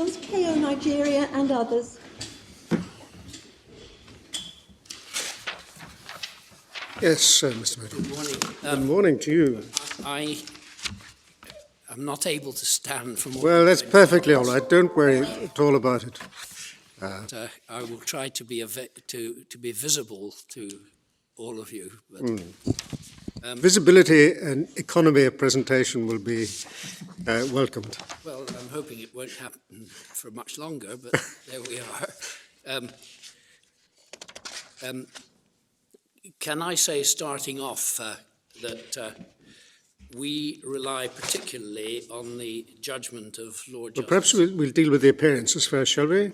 Wales, KO Nigeria and others. Yes, Mr. Mayor. Good morning. Good morning to you. I'm not able to stand for more. Well, that's perfectly all right. Don't worry at all about it. I will try to be to be visible to all of you. But, Visibility and economy of presentation will be welcomed. well, I'm hoping it won't happen for much longer, but there we are. Can I say, starting off, that we rely particularly on the judgment of Lord But Justice. perhaps we'll deal with the appearances first, shall we?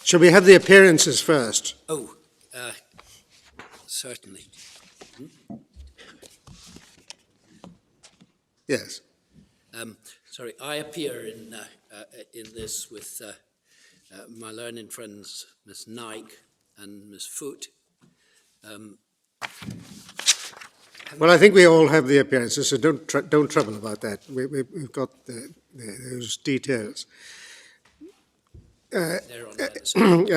Shall we have the appearances first? Oh, certainly. Yes. Sorry, I appear in this with my learned friends, Miss Nike and Miss Foote. Well, I think we all have the appearances, so don't trouble about that. We've got those details. They're on the other side.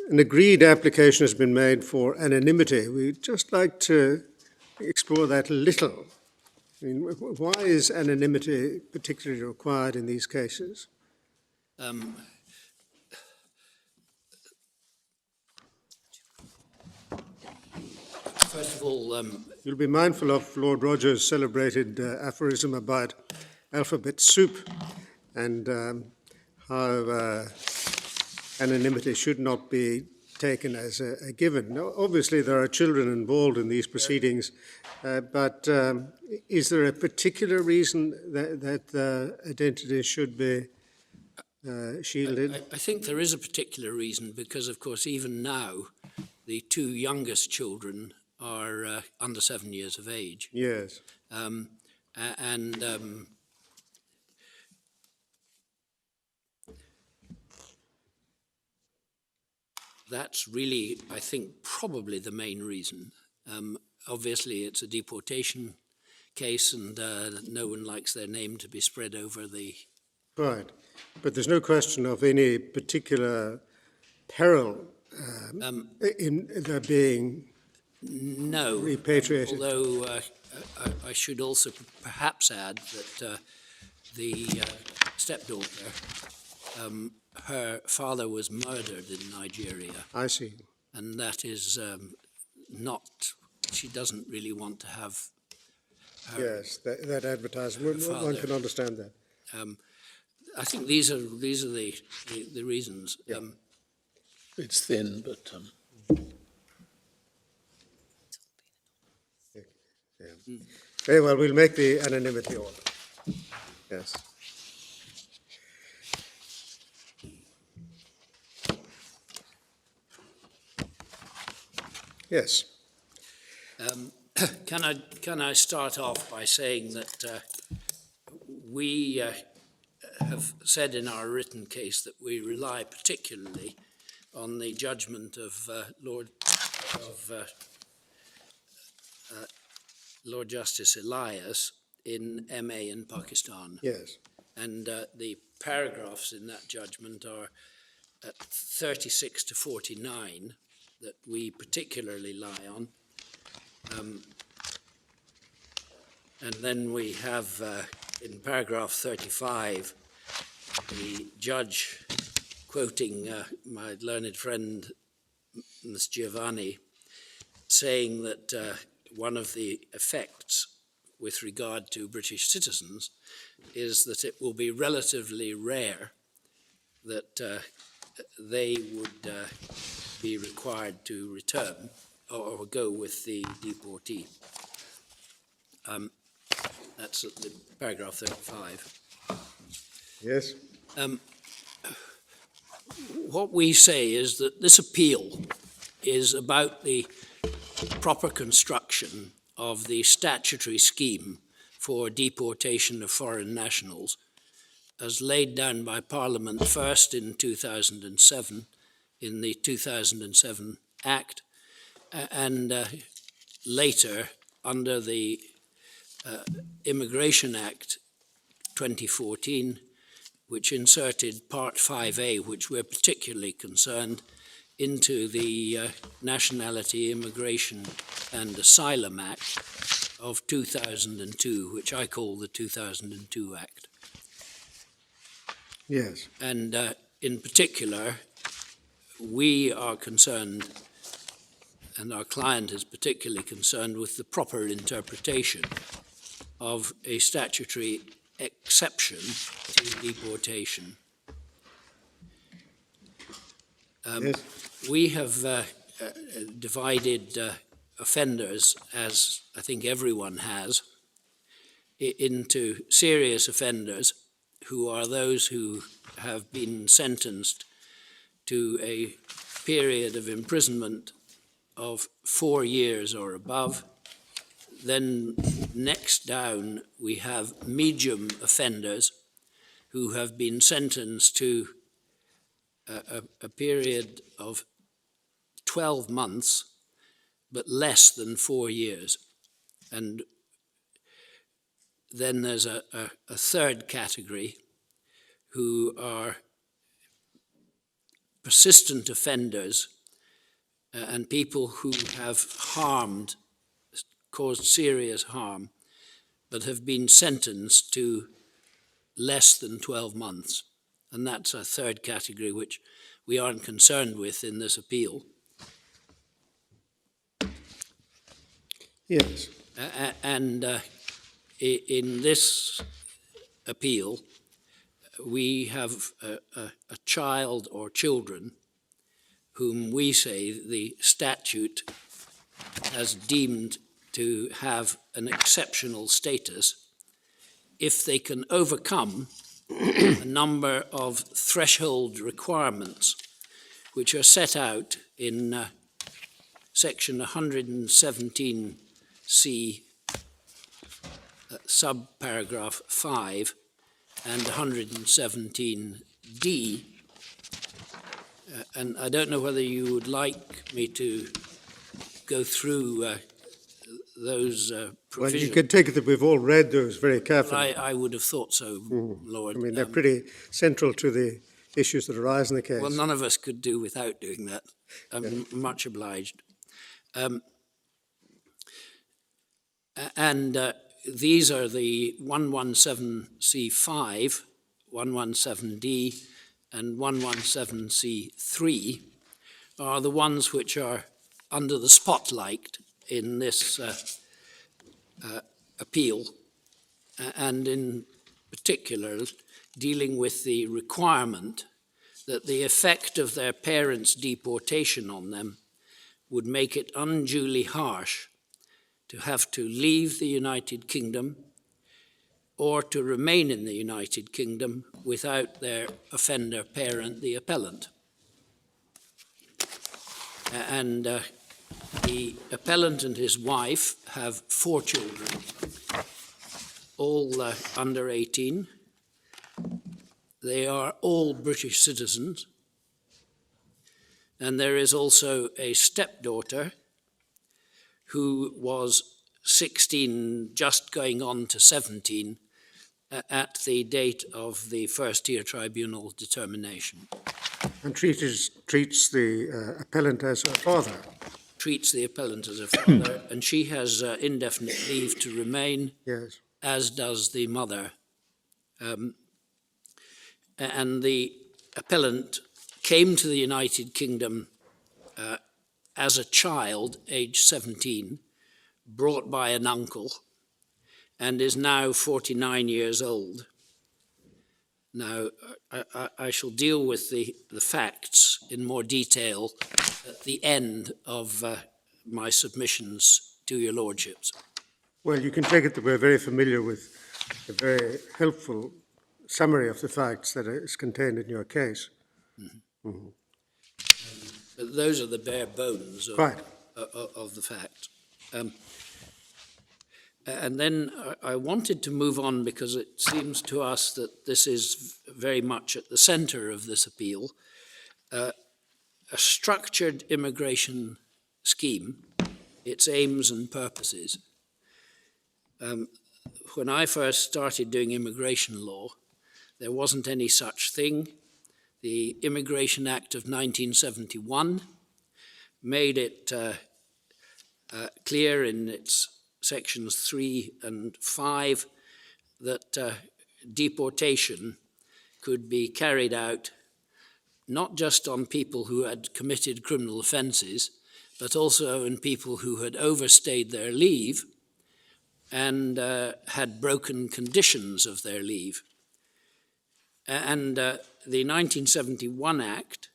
An agreed application has been made for anonymity. We'd just like to explore that a little. I mean, why is anonymity particularly required in these cases? First of all, You'll be mindful of Lord Rogers' celebrated aphorism about alphabet soup and how anonymity should not be taken as a given. Now, obviously, there are children involved in these proceedings, but is there a particular reason that identity should be shielded? I think there is a particular reason because, of course, even now, the two youngest children are under 7 years of age. Yes. That's really, I think, probably the main reason. Obviously, it's a deportation case, and no one likes their name to be spread over the... Right. But there's no question of any particular peril in their being No, repatriated. although I should also perhaps add that the stepdaughter, her father was murdered in Nigeria, I see. and that is not, she doesn't really want to have her. Yes, that advertisement, one can understand that. I think these are the reasons. Yeah. It's thin, but Yeah. Very well, we'll make the anonymity order. Yes. Yes. Can I start off by saying that we have said in our written case that we rely particularly on the judgment of Lord Justice Elias in MA in Pakistan. Yes. And the paragraphs in that judgment are 36 to 49 that we particularly lie on. And then we have in paragraph 35 the judge quoting my learned friend Ms. Giovanni saying that one of the effects with regard to British citizens is that it will be relatively rare that they would be required to return or go with the deportee. That's at the paragraph 35. Yes. What we say is that this appeal is about the proper construction of the statutory scheme for deportation of foreign nationals as laid down by Parliament first in 2007 in the 2007 Act and later under the Immigration Act 2014 which inserted Part 5A, which we're particularly concerned, into the Nationality, Immigration and Asylum Act of 2002, which I call the 2002 Act. Yes. And in particular, we are concerned, and our client is particularly concerned, with the proper interpretation of a statutory exception to deportation. Yes. We have divided offenders, as I think everyone has, into serious offenders, who are those who have been sentenced to a period of imprisonment of 4 years or above. Then next down, we have medium offenders who have been sentenced to a period of 12 months, but less than 4 years. And then there's a third category who are persistent offenders and people who have caused serious harm, but have been sentenced to less than 12 months. And that's a third category which we aren't concerned with in this appeal. Yes. And in this appeal, we have a child or children whom we say the statute has deemed to have an exceptional status if they can overcome a number of threshold requirements which are set out in section 117C, subparagraph 5, and 117D. And I don't know whether you would like me to go through those provisions. Well, you can take it that we've all read those very carefully. I would have thought so, Lord. I mean, they're pretty central to the issues that arise in the case. Well, none of us could do without doing that. I'm much obliged. And these are the 117C5, 117D, and 117C3 are the ones which are under the spotlight in this appeal, and in particular dealing with the requirement that the effect of their parents' deportation on them would make it unduly harsh to have to leave the United Kingdom or to remain in the United Kingdom without their offender parent, the appellant. And the appellant and his wife have 4 children, all under 18. They are all British citizens. And there is also a stepdaughter who was 16, just going on to 17, at the date of the first-tier tribunal determination. And treats the appellant as her father. Treats the appellant as a father, and she has indefinite leave to remain, Yes. as does the mother. And the appellant came to the United Kingdom as a child, age 17, brought by an uncle, and is now 49 years old. Now, I shall deal with the facts in more detail at the end of my submissions to your lordships. Well, you can take it that we're very familiar with a very helpful summary of the facts that is contained in your case. Mm-hmm. Mm-hmm. But those are the bare bones of the facts. And then I wanted to move on because it seems to us that this is very much at the center of this appeal, a structured immigration scheme, its aims and purposes. When I first started doing immigration law, there wasn't any such thing. The Immigration Act of 1971 made it clear in its sections 3 and 5 that deportation could be carried out not just on people who had committed criminal offences, but also in people who had overstayed their leave and had broken conditions of their leave. And the 1971 Act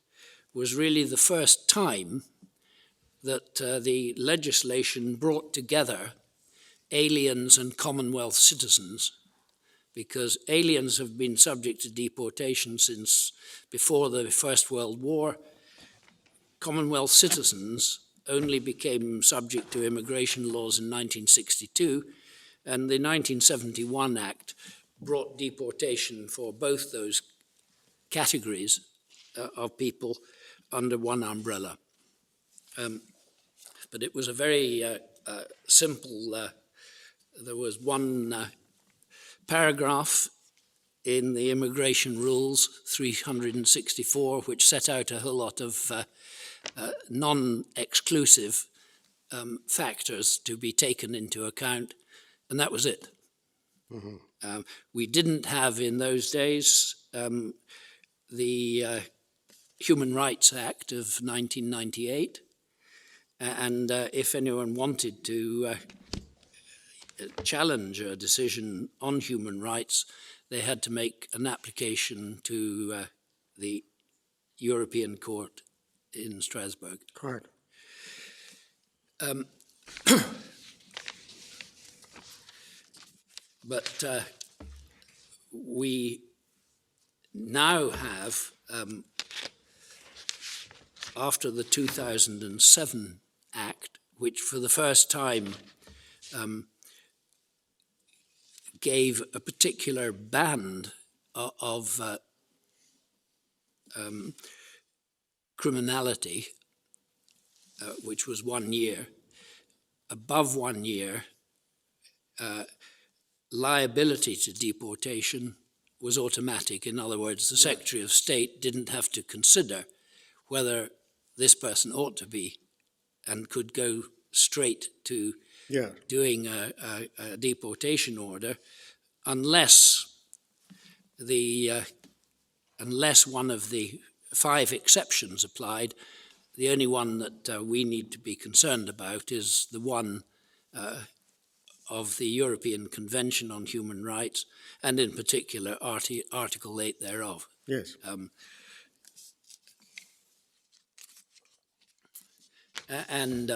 was really the first time that the legislation brought together aliens and Commonwealth citizens, because aliens have been subject to deportation since before the First World War. Commonwealth citizens only became subject to immigration laws in 1962, and the 1971 Act brought deportation for both those categories of people under one umbrella. But it was a very simple, there was one paragraph in the immigration rules, 364, which set out a whole lot of non-exclusive factors to be taken into account, and that was it. Mm-hmm. We didn't have in those days the Human Rights Act of 1998, and if anyone wanted to challenge a decision on human rights, they had to make an application to the European Court in Strasbourg. Correct. But we now have, after the 2007 Act, which for the first time gave a particular band of criminality, which was 1 year. Above 1 year, liability to deportation was automatic. In other words, the Secretary of State didn't have to consider whether this person ought to be and could go straight to doing a deportation order unless one of the 5 exceptions applied. The only one that we need to be concerned about is the one of the European Convention on Human Rights, and in particular Article 8 thereof. Yes. And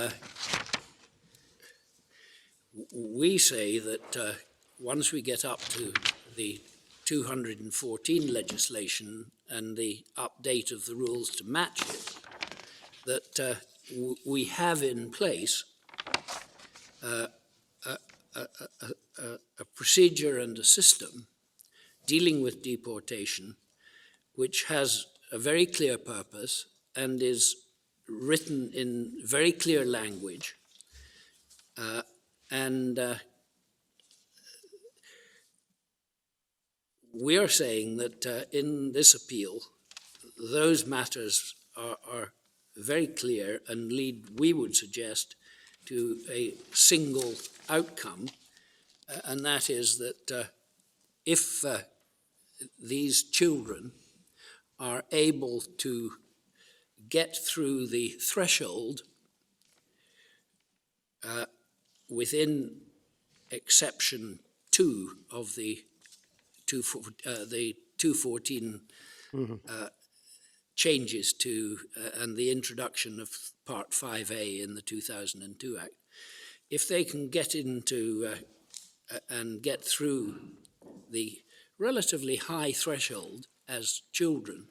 we say that once we get up to the 214 legislation and the update of the rules to match it, that we have in place a procedure and a system dealing with deportation which has a very clear purpose and is written in very clear language, and we are saying that in this appeal those matters are very clear and lead, we would suggest, to a single outcome, and that is that if these children are able to get through the threshold within exception 2 of the 214 changes to and the introduction of Part 5A in the 2002 Act, if they can get into and get through the relatively high threshold as children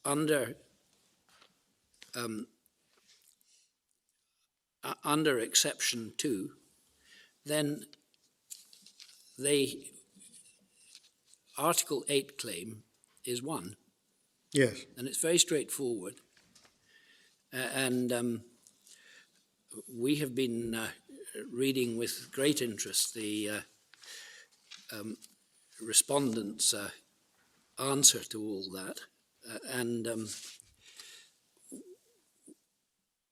under exception 2, then Article 8 claim is won. Yes. And it's very straightforward. And we have been reading with great interest the respondents' answer to all that.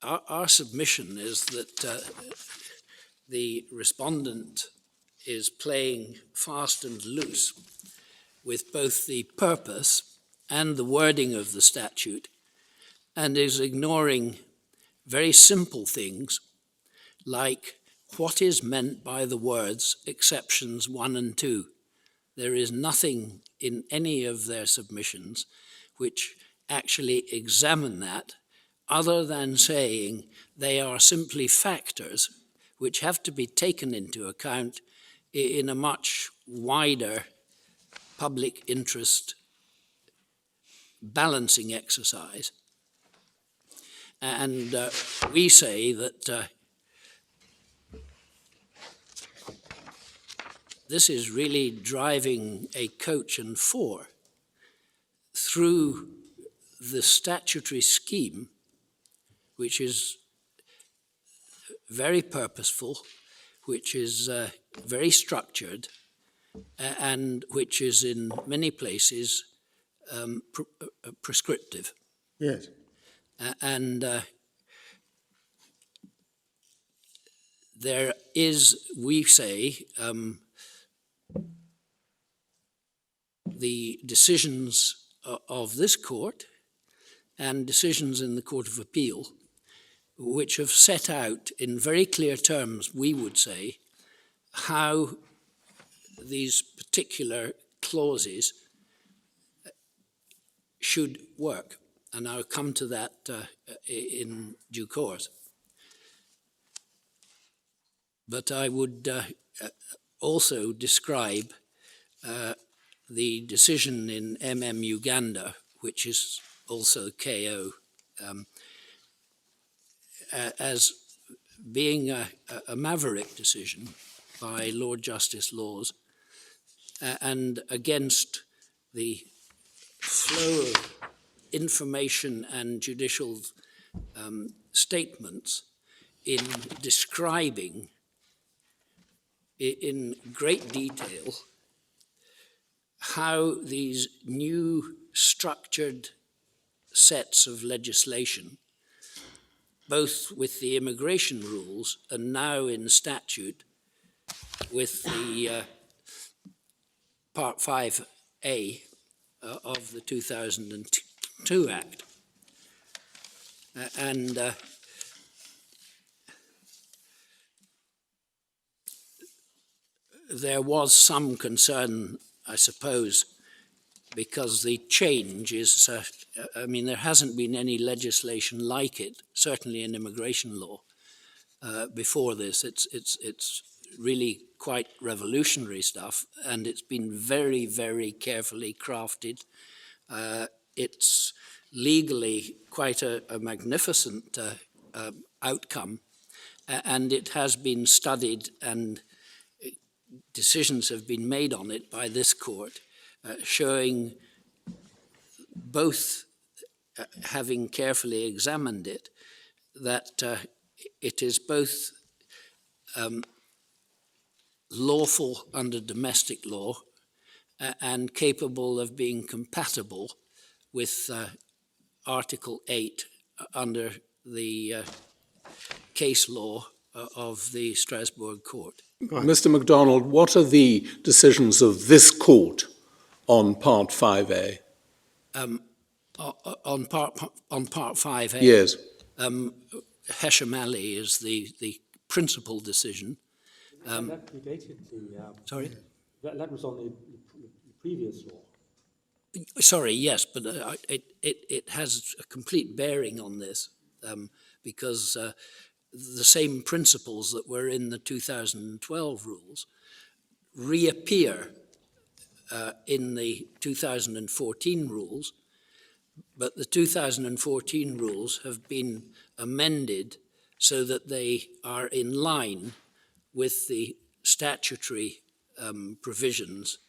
Our submission is that the respondent is playing fast and loose with both the purpose and the wording of the statute, and is ignoring very simple things like what is meant by the words exceptions 1 and 2. There is nothing in any of their submissions which actually examine that, other than saying they are simply factors which have to be taken into account in a much wider public interest balancing exercise. And we say that this is really driving a coach and four through the statutory scheme, which is very purposeful, which is very structured, and which is in many places prescriptive. Yes. And there is, we say, the decisions of this court and decisions in the Court of Appeal, which have set out in very clear terms, we would say, how these particular clauses should work. And I'll come to that in due course. But I would also describe the decision in Uganda, which is also KO, as being a maverick decision by Lord Justice Laws and against the flow of information and judicial statements in describing in great detail how these new structured sets of legislation, both with the immigration rules and now in statute with the Part 5A of the 2002 Act. And there was some concern, I suppose, because the change is, there hasn't been any legislation like it, certainly in immigration law, before this. It's really quite revolutionary stuff, and it's been very, very carefully crafted. It's legally quite a magnificent outcome, and it has been studied, and decisions have been made on it by this court, showing both, having carefully examined it, that it is both lawful under domestic law and capable of being compatible with Article 8 under the case law of the Strasbourg Court. Mr. MacDonald, what are the decisions of this court on Part 5A? On Part 5A? Yes. Heshamali is the principal decision. That predated the... Sorry? That was on the previous law. Sorry, yes, but it has a complete bearing on this because the same principles that were in the 2012 rules reappear in the 2014 rules, but the 2014 rules have been amended so that they are in line with the statutory provisions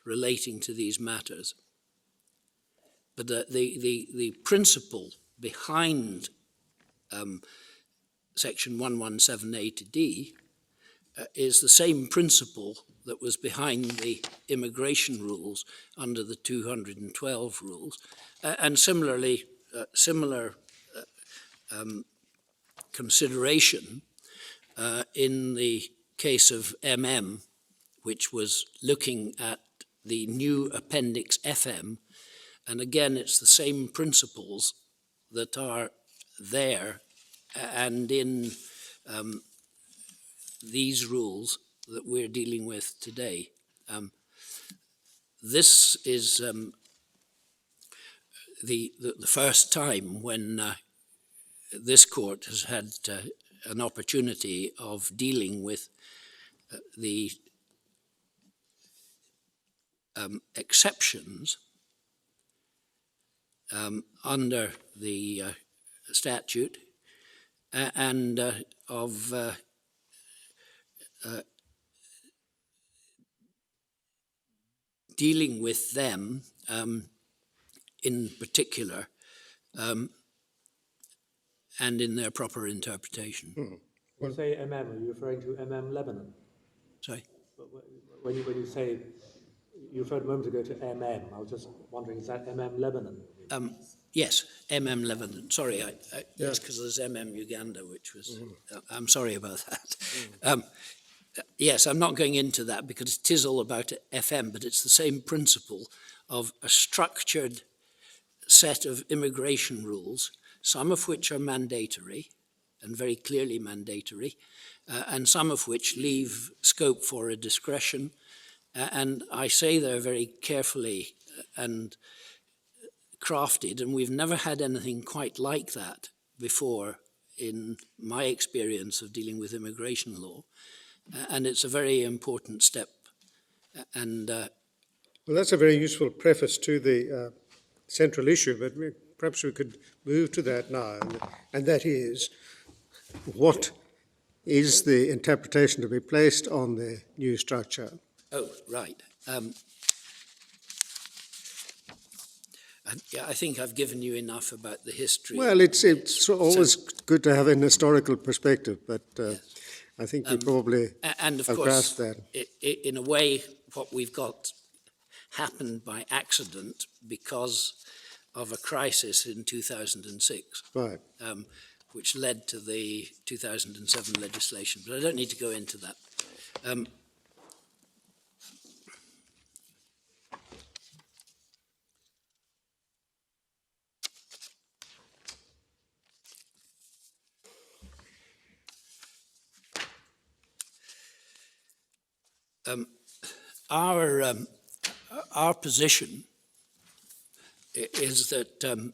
relating to these matters. But the principle behind Section 117A to D is the same principle that was behind the immigration rules under the 212 rules, and similarly, similar consideration in the case of which was looking at the new Appendix FM, and again, it's the same principles that are there and in these rules that we're dealing with today. This is the first time when this court has had an opportunity of dealing with the exceptions under the statute and of dealing with them in particular and in their proper interpretation. When you say MM, are you referring to MM Lebanon? Sorry? When you say, you referred a moment ago to MM, I was just wondering, is that MM Lebanon? Yes, Lebanon. Sorry, yes, because there's Uganda, which was, I'm sorry about that. Yes, I'm not going into that because it is all about FM, but it's the same principle of a structured set of immigration rules, some of which are mandatory and very clearly mandatory, and some of which leave scope for a discretion. And I say they're very carefully and crafted, and we've never had anything quite like that before in my experience of dealing with immigration law. And it's a very important step. And well, that's a very useful preface to the central issue, but perhaps we could move to that now, and that is, what is the interpretation to be placed on the new structure? oh, right. I think I've given you enough about the history. Well, it's always good to have an historical perspective, but Yes. I think you probably And of have course, grasped that. in a way, what we've got happened by accident because of a crisis in 2006, Right. which led to the 2007 legislation. But I don't need to go into that. Our position is that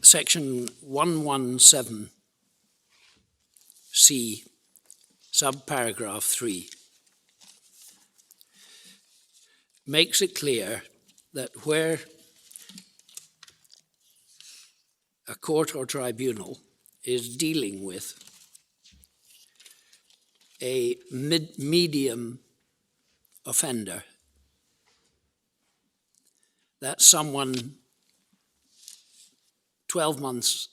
Section 117C, subparagraph 3, makes it clear that where a court or tribunal is dealing with a medium offender, that's someone 12 months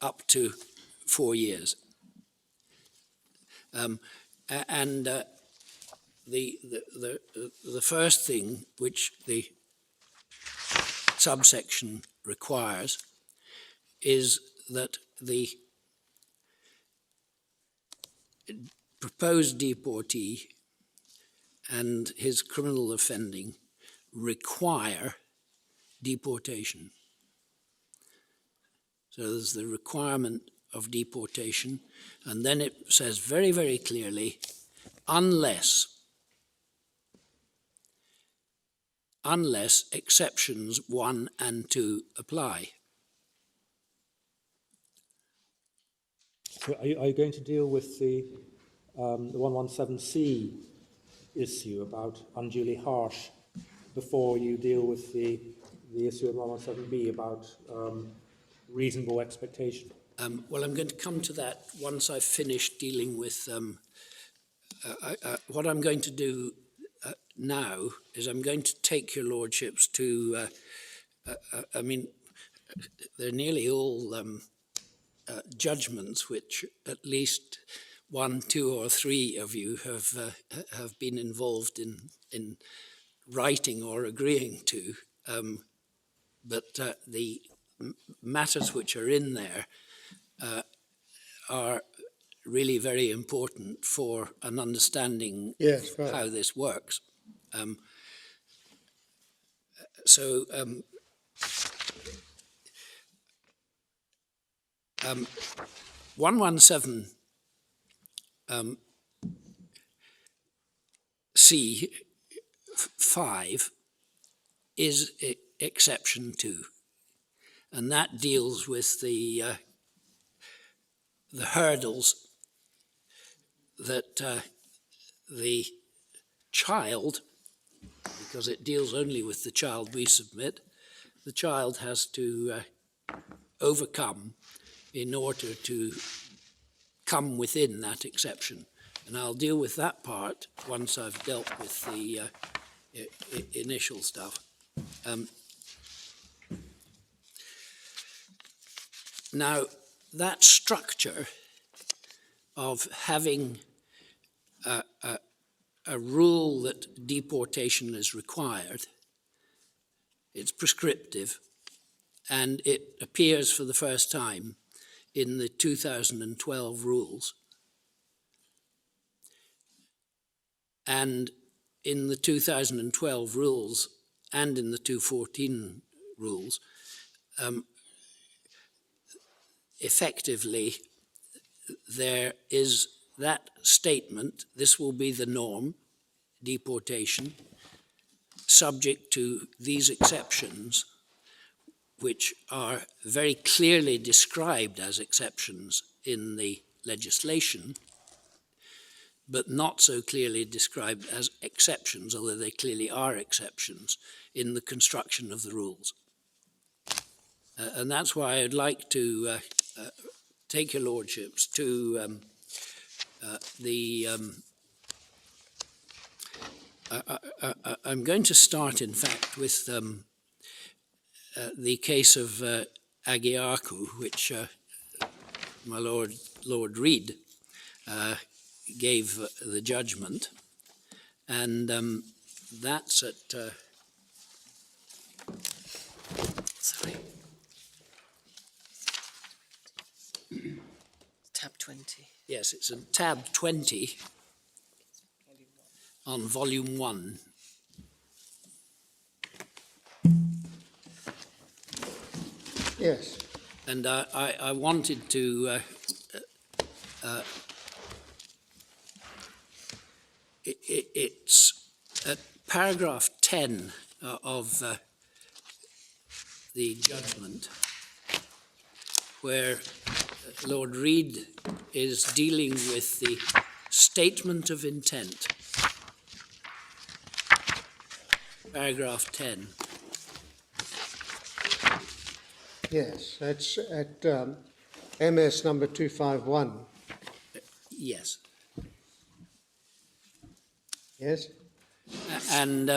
up to 4 years. And the first thing which the subsection requires is that the proposed deportee and his criminal offending require deportation. So there's the requirement of deportation, and then it says very, very clearly, unless exceptions 1 and 2 apply. So are you going to deal with the 117C issue about unduly harsh before you deal with the issue in 117B about reasonable expectation? Well, I'm going to come to that once I've finished dealing with what I'm going to do now is I'm going to take your lordships to, I mean, they're nearly all judgments which at least one, two, or three of you have been involved in writing or agreeing to, but the matters which are in there are really very important for an understanding Yes, of right. how this works. So 117 C5 is exception 2, and that deals with the hurdles that the child, because it deals only with the child we submit, the child has to overcome in order to come within that exception. And I'll deal with that part once I've dealt with the initial stuff. Now, that structure of having a rule that deportation is required, it's prescriptive, and it appears for the first time in the 2012 rules. And in the 2012 rules and in the 2014 rules, effectively, there is that statement: this will be the norm, deportation, subject to these exceptions, which are very clearly described as exceptions in the legislation, but not so clearly described as exceptions, although they clearly are exceptions, in the construction of the rules. And that's why I'd like to take your lordships to I'm going to start, in fact, with the case of Agiaku, which my Lord Reid gave the judgment, and that's at sorry, Tab 20. yes, it's in tab 20 on volume 1. Yes. And I wanted to it's at paragraph 10 of the judgment, where Lord Reid is dealing with the statement of intent. Paragraph 10. Yes, that's at MS number 251. Yes. Yes? And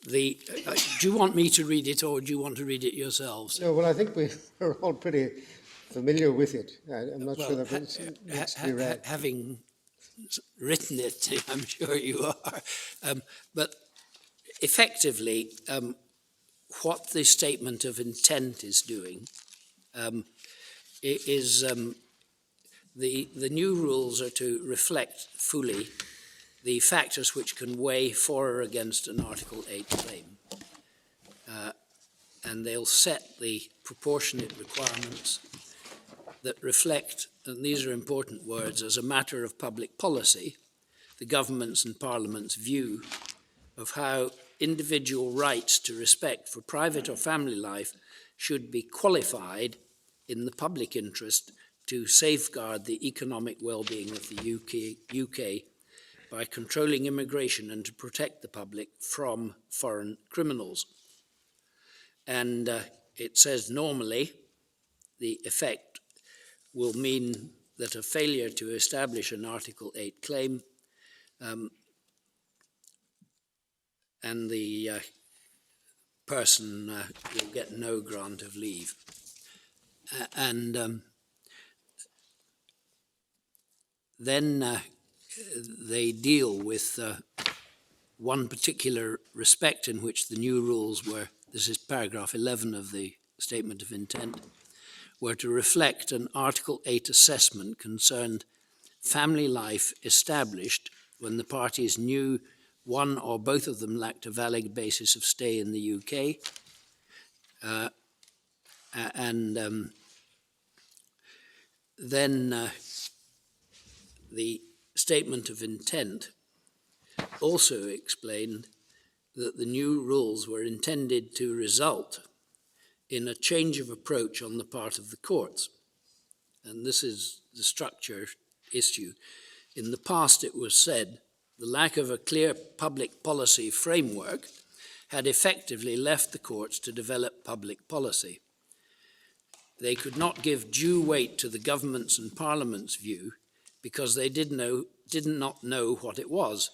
do you want me to read it, or do you want to read it yourselves? No, well, I think we're all pretty familiar with it. I'm not sure that it needs to be read. Having written it, I'm sure you are. But effectively, what the statement of intent is doing is the new rules are to reflect fully the factors which can weigh for or against an Article 8 claim. And they'll set the proportionate requirements that reflect, and these are important words, as a matter of public policy, the government's and Parliament's view of how individual rights to respect for private or family life should be qualified in the public interest to safeguard the economic well-being of the UK by controlling immigration and to protect the public from foreign criminals. And it says normally the effect will mean that a failure to establish an Article 8 claim and the person will get no grant of leave. And then they deal with one particular respect in which the new rules were, this is paragraph 11 of the Statement of Intent, were to reflect an Article 8 assessment concerned family life established when the parties knew one or both of them lacked a valid basis of stay in the UK, and then the Statement of Intent also explained that the new rules were intended to result in a change of approach on the part of the courts. And this is the structure issue. In the past, it was said the lack of a clear public policy framework had effectively left the courts to develop public policy. They could not give due weight to the government's and Parliament's view because they did not know what it was.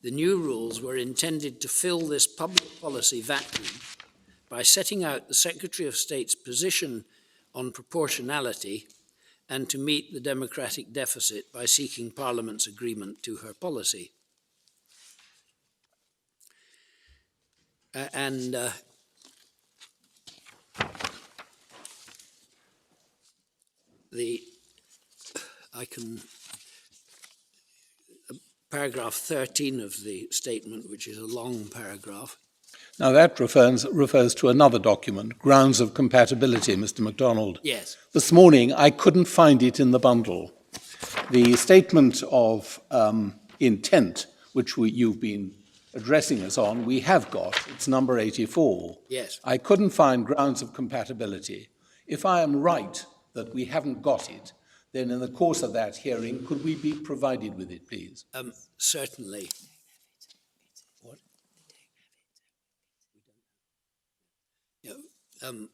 The new rules were intended to fill this public policy vacuum by setting out the Secretary of State's position on proportionality and to meet the democratic deficit by seeking Parliament's agreement to her policy. Paragraph 13 of the statement, which is a long paragraph. Now that refers to another document, Grounds of Compatibility, Mr. MacDonald. Yes. This morning I couldn't find it in the bundle. The Statement of Intent, which you've been addressing us on, we have got. It's number 84. Yes. I couldn't find Grounds of Compatibility. If I am right that we haven't got it, then in the course of that hearing, could we be provided with it, please? Certainly. What? No,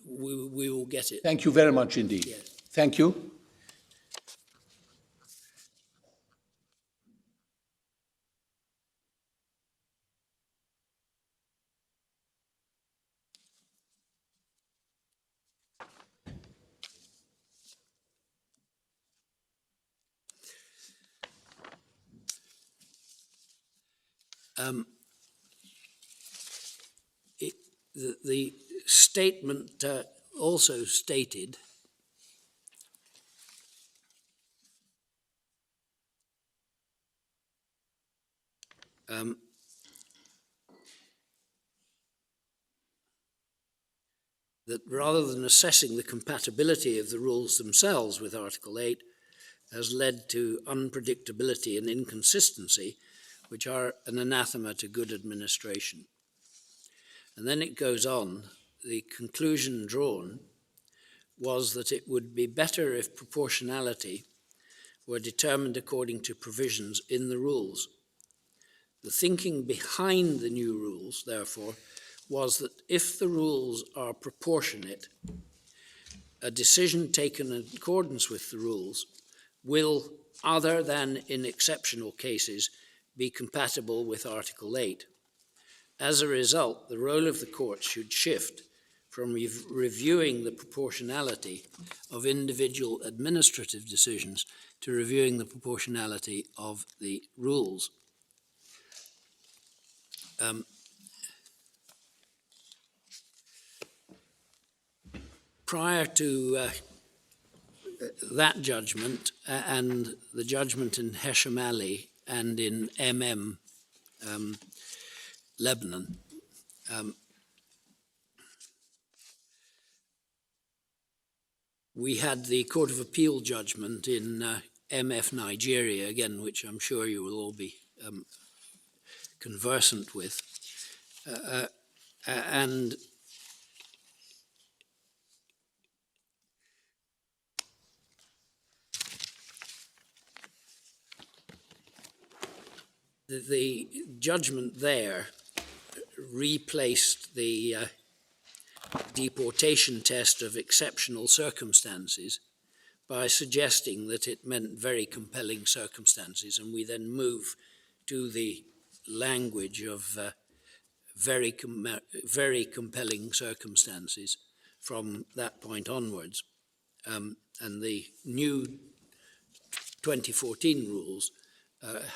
we will get it. Thank you very much indeed. Yes. Thank you. The statement also stated that rather than assessing the compatibility of the rules themselves with Article 8 has led to unpredictability and inconsistency, which are an anathema to good administration. And then it goes on, the conclusion drawn was that it would be better if proportionality were determined according to provisions in the rules. The thinking behind the new rules, therefore, was that if the rules are proportionate, a decision taken in accordance with the rules will, other than in exceptional cases, be compatible with Article 8. As a result, the role of the court should shift from reviewing the proportionality of individual administrative decisions to reviewing the proportionality of the rules. Prior to that judgment and the judgment in Hesham Ali and in Lebanon, we had the Court of Appeal judgment in MF Nigeria, again, which I'm sure you will all be conversant with. And the judgment there replaced the deportation test of exceptional circumstances by suggesting that it meant very compelling circumstances, and we then move to the language of very compelling circumstances from that point onwards. And the new 2014 rules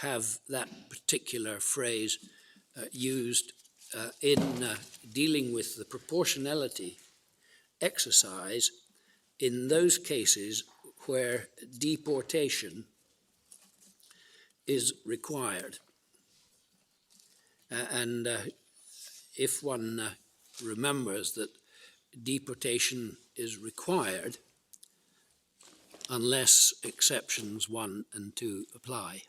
have that particular phrase used in dealing with the proportionality exercise in those cases where deportation is required. And if one remembers that deportation is required unless exceptions 1 and 2 apply.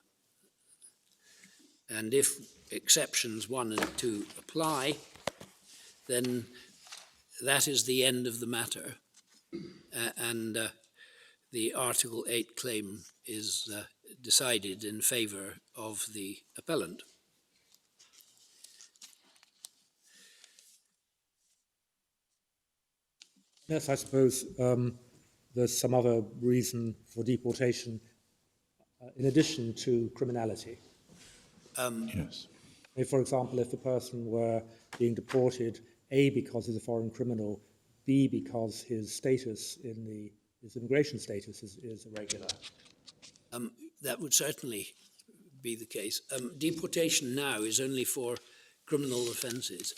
And if exceptions 1 and 2 apply, then that is the end of the matter. And the Article 8 claim is decided in favour of the appellant. Yes, I suppose there's some other reason for deportation in addition to criminality. Yes. For example, if the person were being deported, A, because he's a foreign criminal, B, because his status his immigration status is irregular. That would certainly be the case. Deportation now is only for criminal offences.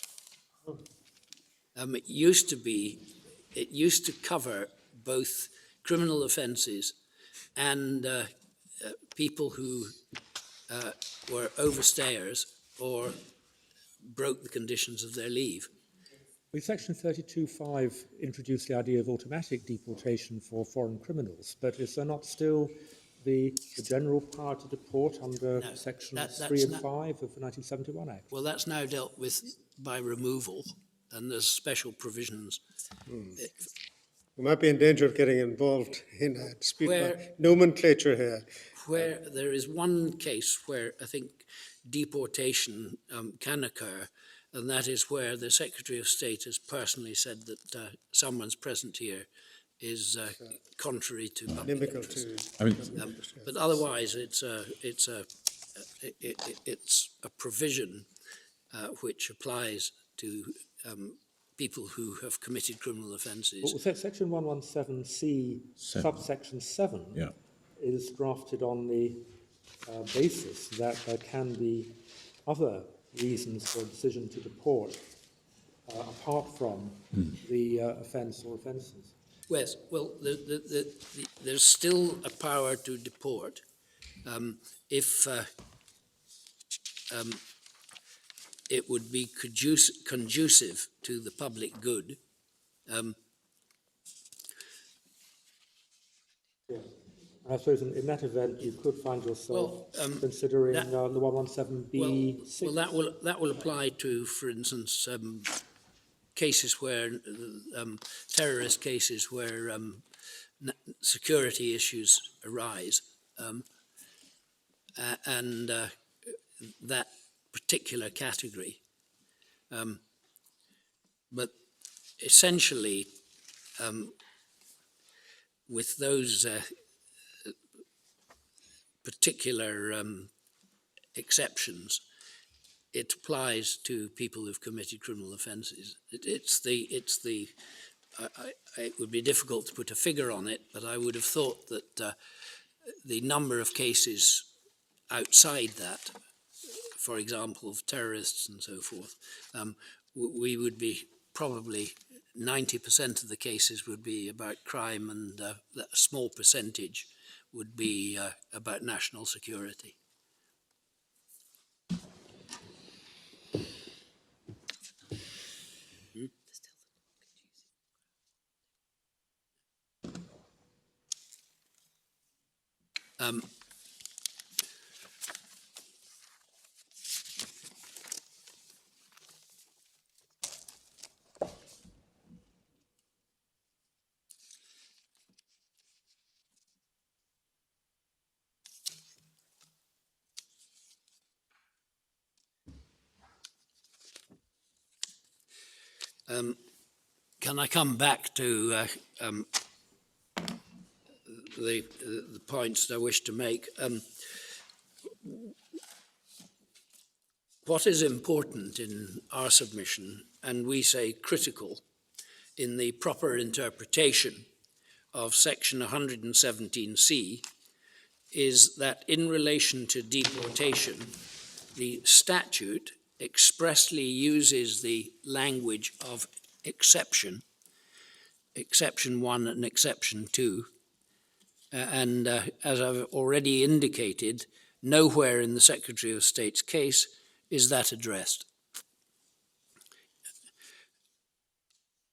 It used to cover both criminal offences and people who were overstayers or broke the conditions of their leave. Well, Section 32(5) introduced the idea of automatic deportation for foreign criminals, but is there not still the general power to deport under Sections 3 and 5 of the 1971 Act? Well, that's now dealt with by removal, and there's special provisions. We might be in danger of getting involved in a dispute Where- about nomenclature here. Where there is one case where I think deportation can occur, and that is where the Secretary of State has personally said that someone's presence here is contrary to public Inimical interest. to I mean, But otherwise, it's a provision which applies to people who have committed criminal offences. Well, Section 117C, subsection 7, yeah. is drafted on the basis that there can be other reasons for a decision to deport apart from the offence or offences. Yes, well, there's still a power to deport if it would be conducive to the public good. I suppose in that event you could find yourself considering that- the 117B6. Well, that will apply to, for instance, cases where terrorist cases where security issues arise, and that particular category. But essentially, with those particular exceptions, it applies to people who've committed criminal offences. It would be difficult to put a figure on it, but I would have thought that the number of cases outside that, for example, of terrorists and so forth, we would be probably 90% of the cases would be about crime, and a small percentage would be about national security. Can I come back to the points that I wish to make? What is important in our submission, and we say critical, in the proper interpretation of Section 117C, is that in relation to deportation, the statute expressly uses the language of exception 1 and exception 2. And as I've already indicated, nowhere in the Secretary of State's case is that addressed.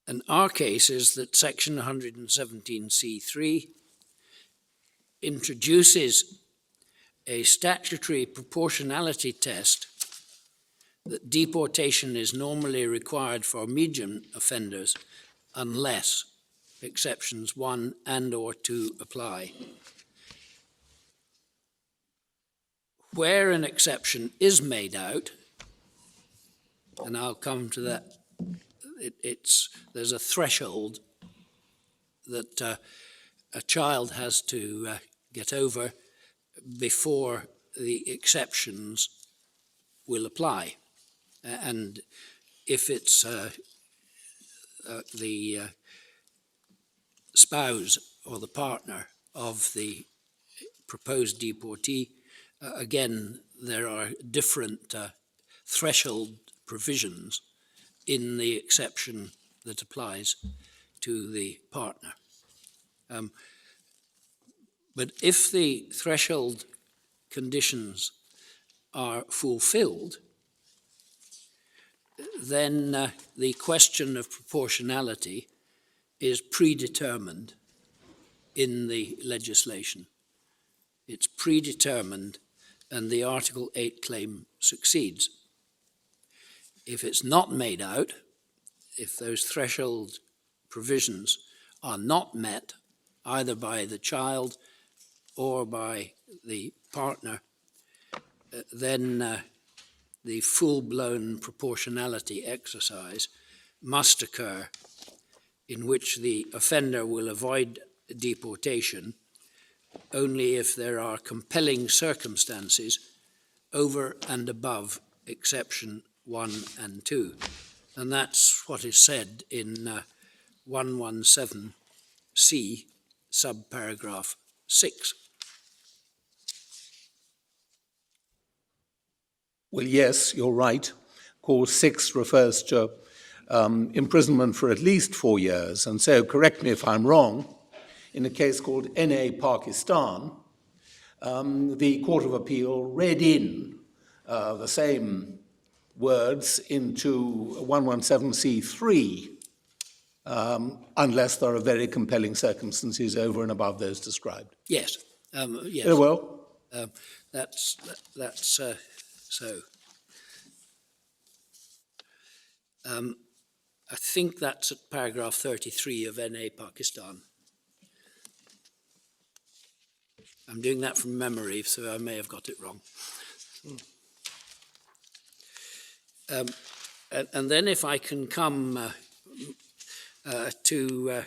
And our case is that Section 117C3 introduces a statutory proportionality test that deportation is normally required for medium offenders unless exceptions 1 and or 2 apply. Where an exception is made out, and I'll come to that, there's a threshold that a child has to get over before the exceptions will apply. And if it's the spouse or the partner of the proposed deportee, again, there are different threshold provisions in the exception that applies to the partner. But if the threshold conditions are fulfilled, then the question of proportionality is predetermined in the legislation. It's predetermined, and the Article 8 claim succeeds. If it's not made out, if those threshold provisions are not met, either by the child or by the partner, then the full-blown proportionality exercise must occur, in which the offender will avoid deportation only if there are compelling circumstances over and above exception 1 and 2. And that's what is said in 117C, subparagraph 6. Well, yes, you're right. Clause 6 refers to imprisonment for at least 4 years. And so, correct me if I'm wrong, in a case called NA Pakistan, the Court of Appeal read in the same words into 117C3, unless there are very compelling circumstances over and above those described. Yes. Yes. Very well. That's so. I think that's at paragraph 33 of NA Pakistan. I'm doing that from memory, so I may have got it wrong. And then if I can come to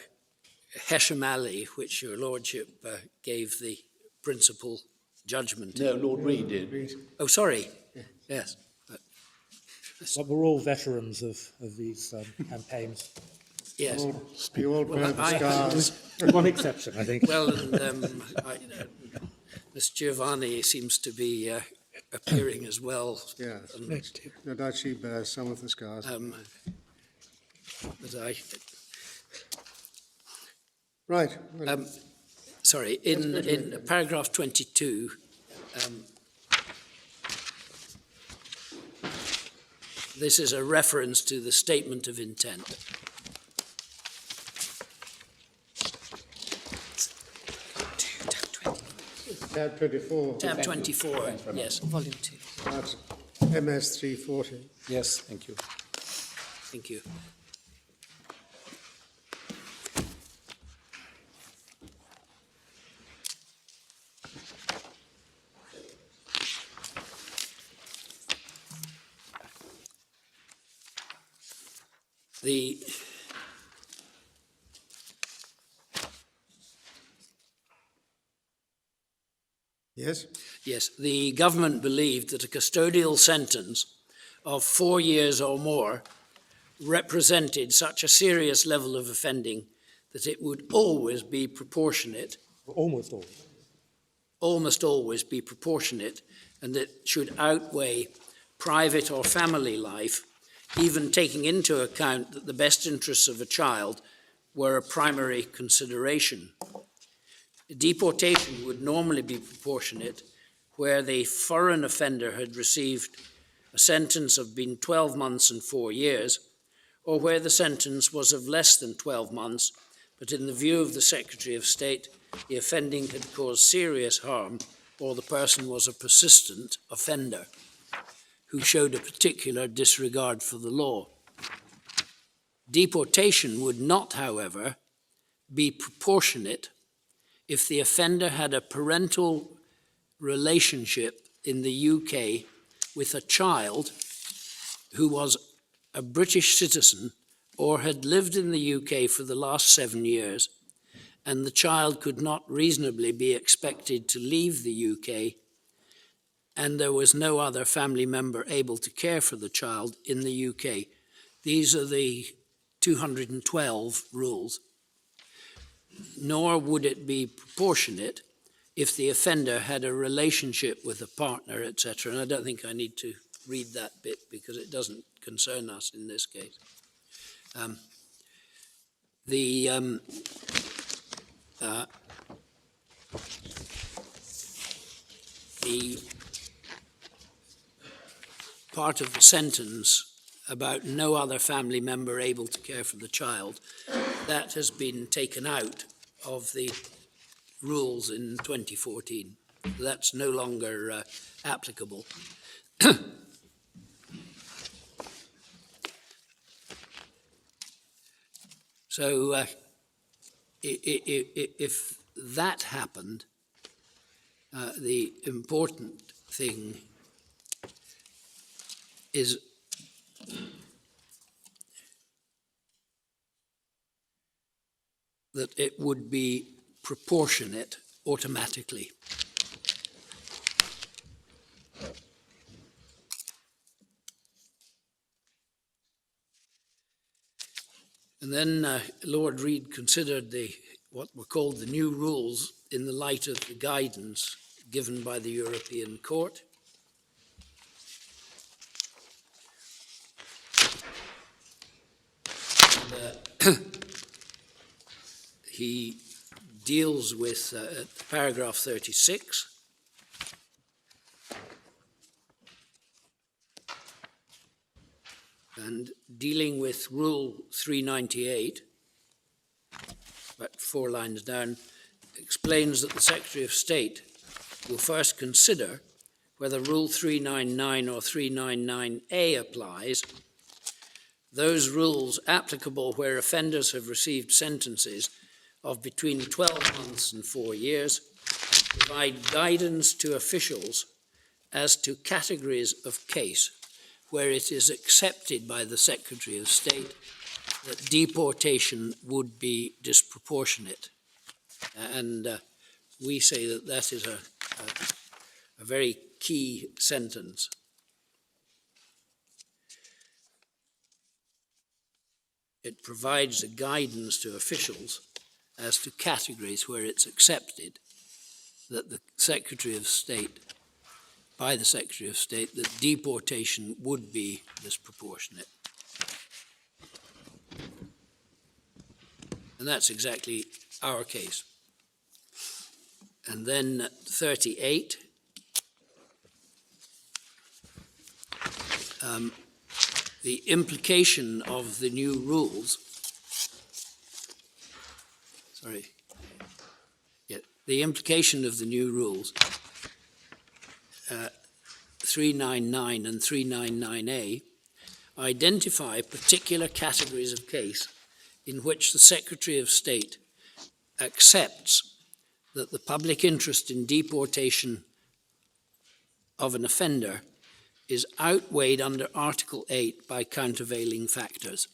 Hesham Ali, which your lordship gave the principal judgment. No, Lord Reed did. Oh, sorry. Yes. But we're all veterans of these campaigns. Yes. You all bear the scars. One exception, I think. Well, and Miss Giovanni seems to be appearing as well. Yeah. No doubt she bears some of the scars. But Right. Well, sorry, in paragraph 22, this is a reference to the statement of intent. tab 24. Tab 24, yes. Volume 2. That's MS 340. Yes, thank you. Thank you. Yes? Yes, the government believed that a custodial sentence of 4 years or more represented such a serious level of offending that it would always be proportionate. Almost always. almost always be proportionate, and it should outweigh private or family life, even taking into account that the best interests of a child were a primary consideration. Deportation would normally be proportionate where the foreign offender had received a sentence of between 12 months and 4 years, or where the sentence was of less than 12 months, but in the view of the Secretary of State, the offending had caused serious harm, or the person was a persistent offender who showed a particular disregard for the law. Deportation would not, however, be proportionate if the offender had a parental relationship in the UK with a child who was a British citizen or had lived in the UK for the last 7 years, and the child could not reasonably be expected to leave the UK, and there was no other family member able to care for the child in the UK. These are the 212 rules. Nor would it be proportionate if the offender had a relationship with a partner, etc. And I don't think I need to read that bit because it doesn't concern us in this case. The part of the sentence about no other family member able to care for the child, that has been taken out of the rules in 2014. That's no longer applicable. So if that happened, the important thing is that it would be proportionate automatically. And then Lord Reid considered what were called the new rules in the light of the guidance given by the European Court. And, he deals with paragraph 36. And dealing with Rule 398, about 4 lines down, explains that the Secretary of State will first consider whether Rule 399 or 399A applies. Those rules applicable where offenders have received sentences of between 12 months and 4 years provide guidance to officials as to categories of case where it is accepted by the Secretary of State that deportation would be disproportionate. And we say that that is a very key sentence. It provides a guidance to officials as to categories where it's accepted that the Secretary of State, by the Secretary of State, that deportation would be disproportionate. And that's exactly our case. And then 38, the implication of the new rules, the implication of the new rules, 399 and 399A, identify particular categories of case in which the Secretary of State accepts that the public interest in deportation of an offender is outweighed under Article 8 by countervailing factors.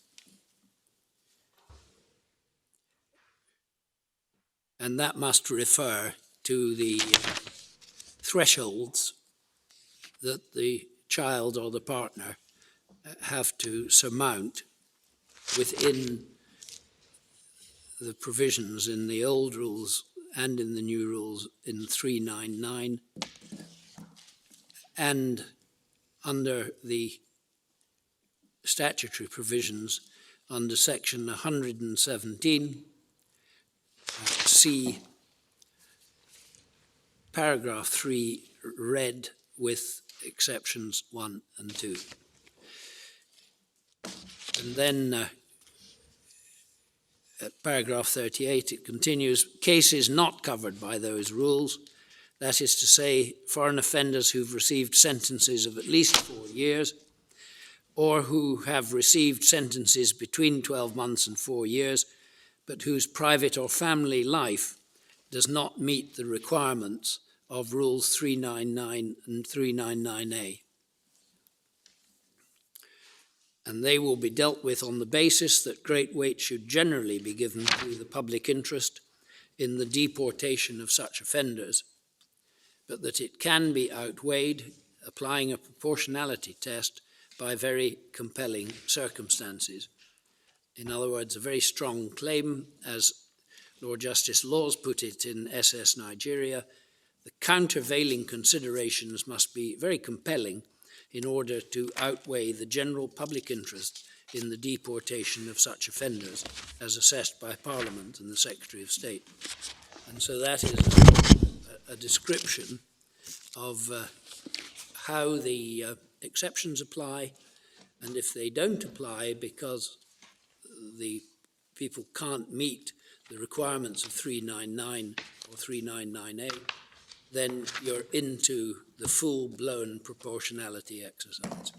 And that must refer to the thresholds that the child or the partner have to surmount within the provisions in the old rules and in the new rules in 399, and under the statutory provisions under section 117, C, paragraph 3 read with exceptions 1 and 2. And then at paragraph 38, it continues, cases not covered by those rules, that is to say, foreign offenders who've received sentences of at least 4 years, or who have received sentences between 12 months and 4 years, but whose private or family life does not meet the requirements of Rules 399 and 399A. And they will be dealt with on the basis that great weight should generally be given to the public interest in the deportation of such offenders, but that it can be outweighed, applying a proportionality test, by very compelling circumstances. In other words, a very strong claim, as Lord Justice Laws put it in SS Nigeria, the countervailing considerations must be very compelling in order to outweigh the general public interest in the deportation of such offenders as assessed by Parliament and the Secretary of State. And so that is a description of how the exceptions apply, and if they don't apply because the people can't meet the requirements of 399 or 399A, then you're into the full-blown proportionality exercise.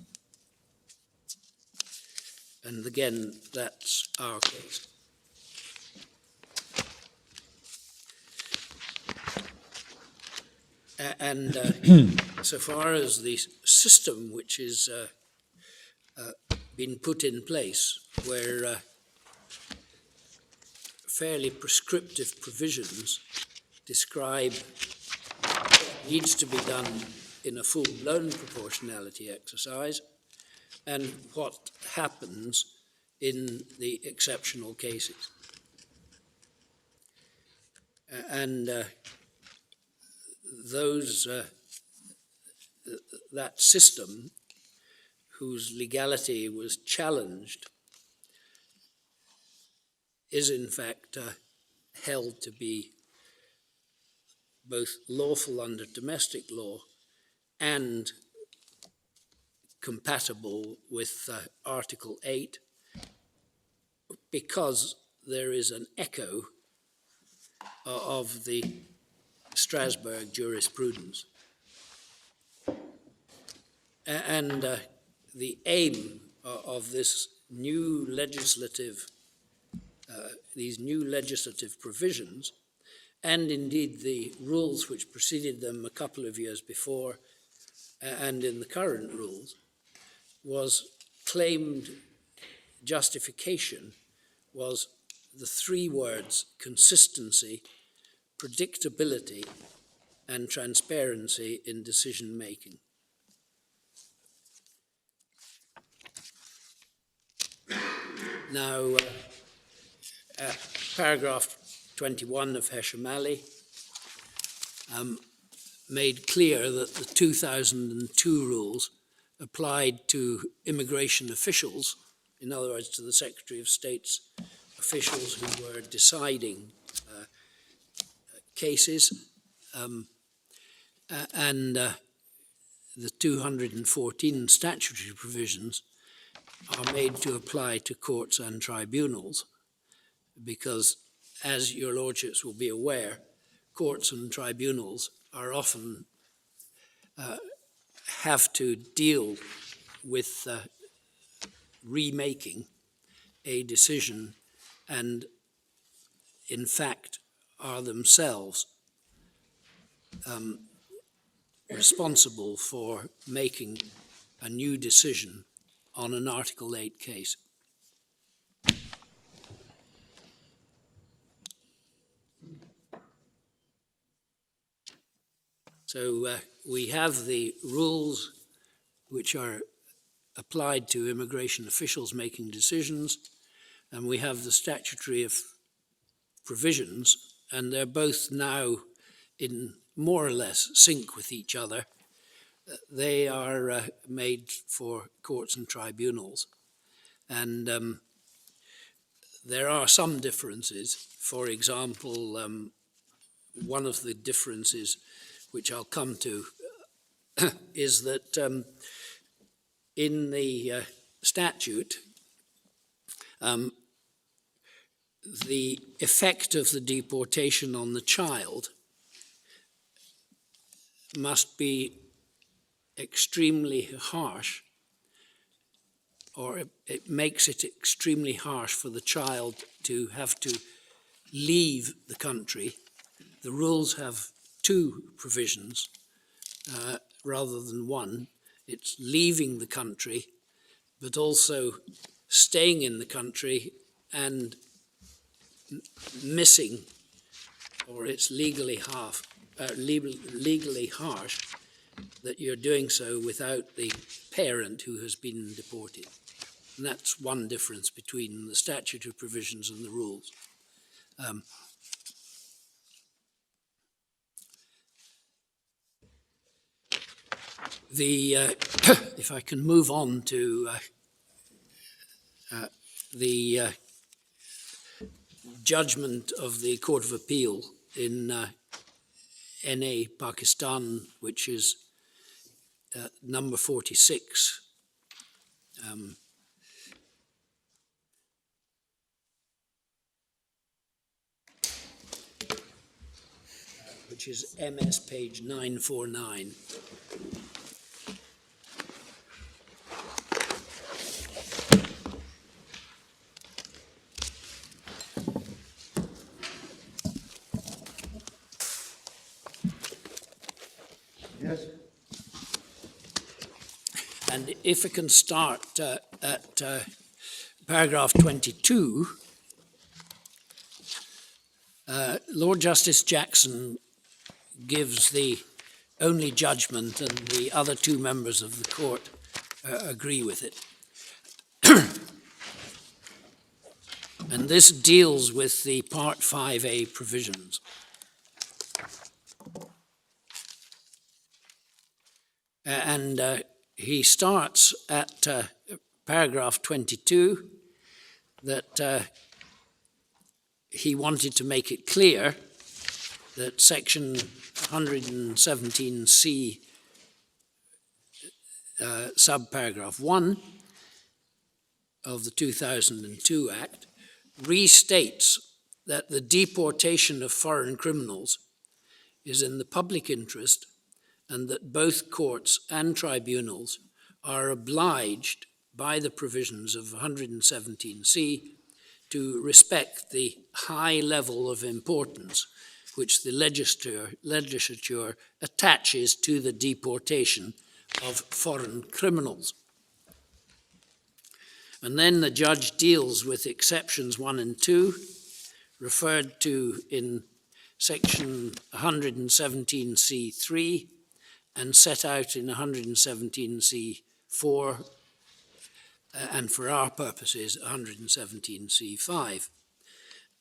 And again, that's our case. And so far as the system which is been put in place, where fairly prescriptive provisions describe what needs to be done in a full-blown proportionality exercise and what happens in the exceptional cases. And that system, whose legality was challenged, is in fact held to be both lawful under domestic law and compatible with Article 8, because there is an echo of the Strasbourg jurisprudence. And the aim of this new legislative, these new legislative provisions, and indeed the rules which preceded them a couple of years before, and in the current rules, was claimed justification was the three words consistency, predictability, and transparency in decision making. Now, paragraph 21 of Hesham-Ali made clear that the 2002 rules applied to immigration officials, in other words, to the Secretary of State's officials who were deciding cases, and the 214 statutory provisions are made to apply to courts and tribunals, because, as your lordships will be aware, courts and tribunals are often have to deal with remaking a decision, and in fact are themselves responsible for making a new decision on an Article 8 case. So we have the rules which are applied to immigration officials making decisions, and we have the statutory provisions and they're both now in more or less sync with each other. They are made for courts and tribunals. And there are some differences. For example, one of the differences, which I'll come to, is that in the statute, the effect of the deportation on the child must be extremely harsh, or it makes it extremely harsh for the child to have to leave the country. The rules have two provisions rather than one. It's leaving the country, but also staying in the country and missing, or it's legally harsh, that you're doing so without the parent who has been deported. And that's one difference between the statutory provisions and the rules. If I can move on to the judgment of the Court of Appeal in NA Pakistan, which is number 46. Which is MS page 949. Yes. And if I can start at paragraph 22, Lord Justice Jackson gives the only judgment, and the other two members of the court agree with it. And this deals with the Part 5A provisions. And he starts at paragraph 22 that he wanted to make it clear that section 117C subparagraph 1 of the 2002 Act restates that the deportation of foreign criminals is in the public interest, and that both courts and tribunals are obliged by the provisions of 117C to respect the high level of importance which the legislature attaches to the deportation of foreign criminals. And then the judge deals with exceptions 1 and 2, referred to in section 117C3 and set out in 117C4, and for our purposes, 117C5.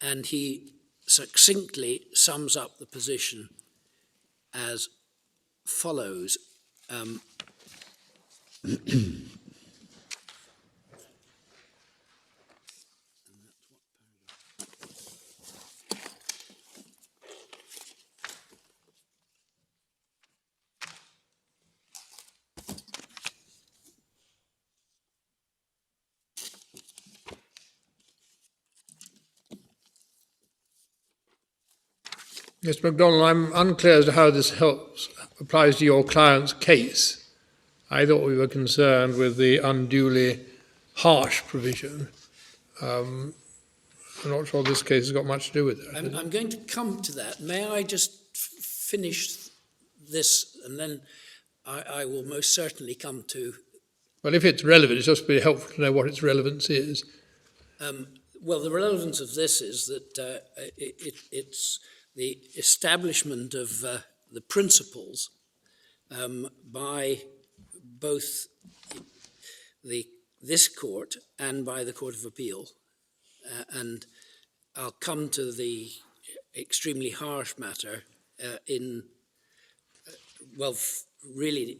And he succinctly sums up the position as follows. Mr. MacDonald, I'm unclear as to how this applies to your client's case. I thought we were concerned with the unduly harsh provision. I'm not sure this case has got much to do with that. I'm going to come to that. May I just finish this, and then I will most certainly come to... Well, if it's relevant, it's just very helpful to know what its relevance is. Well, the relevance of this is that it's the establishment of the principles by both this court and by the Court of Appeal. And I'll come to the extremely harsh matter really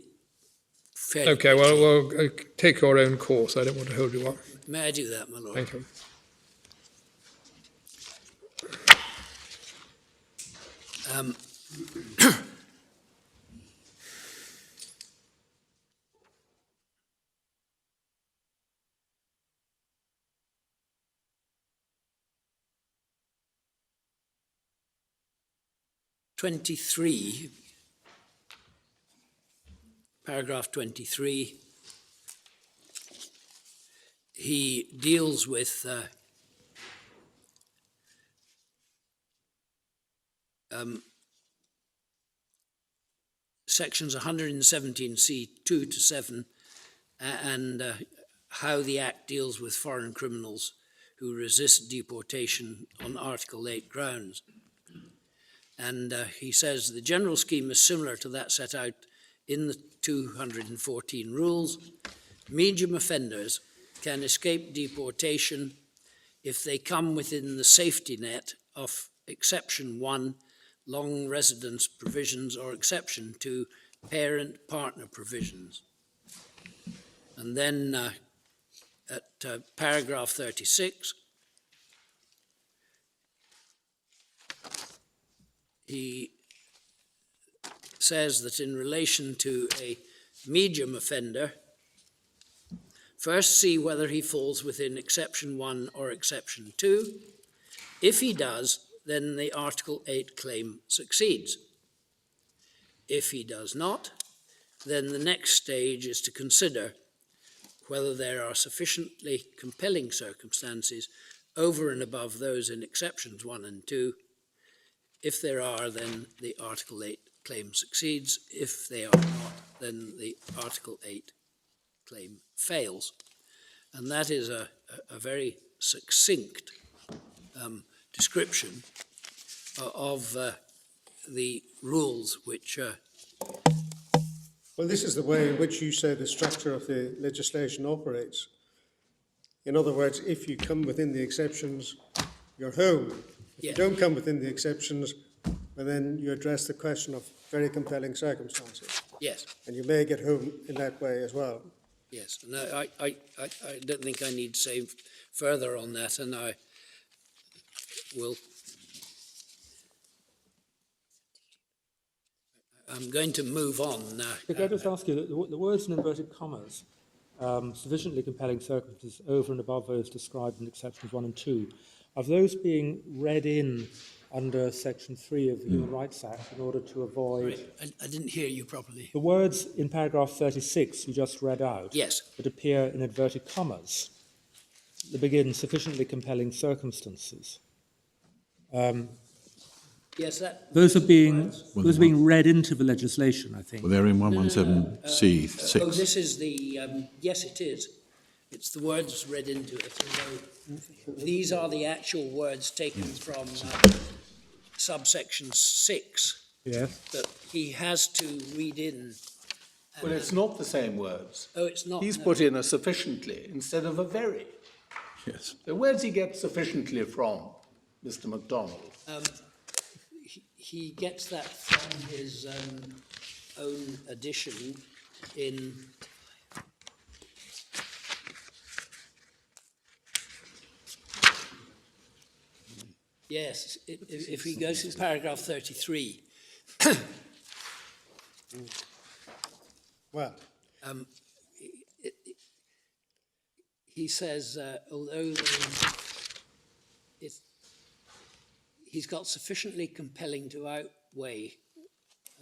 fairly Okay, quickly. well, take your own course. I don't want to hold you up. May I do that, my lord? Thank you. Um, paragraph 23, he deals with sections 117C 2 to 7 and how the Act deals with foreign criminals who resist deportation on Article 8 grounds. And he says the general scheme is similar to that set out in the 214 rules. Medium offenders can escape deportation if they come within the safety net of Exception 1, long residence provisions, or Exception 2, parent-partner provisions. And then at paragraph 36, he says that in relation to a medium offender, first see whether he falls within Exception 1 or Exception 2. If he does, then the Article 8 claim succeeds. If he does not, then the next stage is to consider whether there are sufficiently compelling circumstances over and above those in Exceptions 1 and 2. If there are, then the Article 8 claim succeeds. If they are not, then the Article 8 claim fails. And that is a very succinct description of the rules which... Well, this is the way in which you say the structure of the legislation operates. In other words, if you come within the exceptions, you're home. If you don't come within the exceptions, well, then you address the question of very compelling circumstances. Yes. And you may get home in that way as well. Yes. No, I don't think I need to say further on that, and I will... I'm going to move on now. Could I just ask you, the words in inverted commas, sufficiently compelling circumstances over and above those described in Exceptions 1 and 2, are those being read in under Section 3 of the Human Rights Act in order to avoid... Sorry, I didn't hear you properly. The words in paragraph 36 you just read out, Yes. that appear in inverted commas, they begin sufficiently compelling circumstances. Yes, that... Those are being read into the legislation, I think. Well, they're in 117C6. Oh, this is the... yes, it is. It's the words read into it. These are the actual words taken from subsection 6 that he has to read in. Well, it's not the same words. Oh, it's not? He's no. put in a sufficiently instead of a very. Yes. So where does he get sufficiently from, Mr. MacDonald? He gets that from his own edition in... Yes, if he goes to paragraph 33. Well, He says, although he's got sufficiently compelling to outweigh...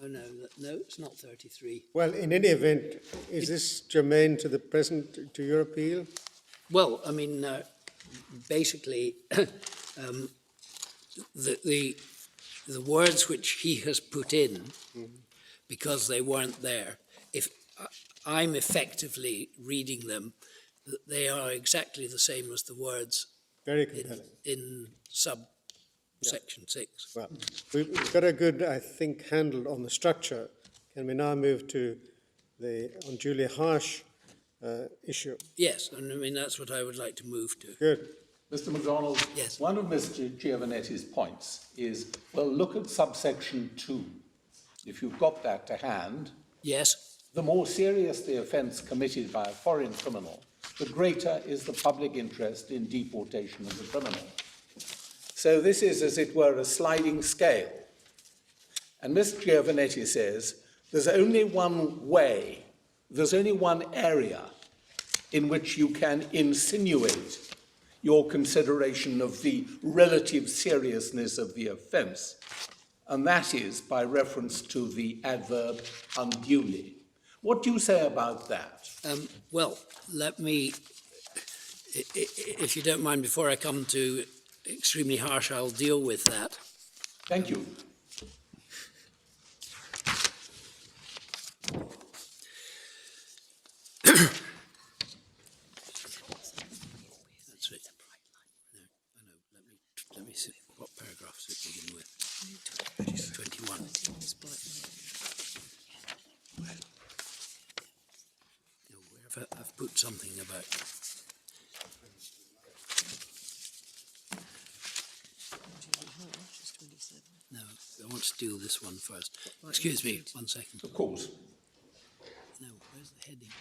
Oh, no, it's not 33. well, in any event, is this germane to the present, to your appeal? Well, I mean, basically, the words which he has put in, because they weren't there, if I'm effectively reading them, they are exactly the same as the words Very compelling. in subsection 6. Well, we've got a good, I think, handle on the structure. Can we now move to the unduly harsh issue? Yes, and I mean, that's what I would like to move to. Good. Mr. MacDonald, Yes. one of Mr. Giovanetti's points is, well, look at subsection 2. If you've got that to hand, Yes, the more serious the offence committed by a foreign criminal, the greater is the public interest in deportation of the criminal. So this is, as it were, a sliding scale. And Mr. Giovanetti says there's only one way, there's only one area in which you can insinuate your consideration of the relative seriousness of the offence, and that is by reference to the adverb unduly. What do you say about that? well, let me, if you don't mind, before I come to extremely harsh, I'll deal with that. Thank you. That's it. No, let me see what paragraphs it begin with. 21. Wherever I've put something about. No, I want to deal this one first. Excuse me, 1 second. Of course. No, where's the heading?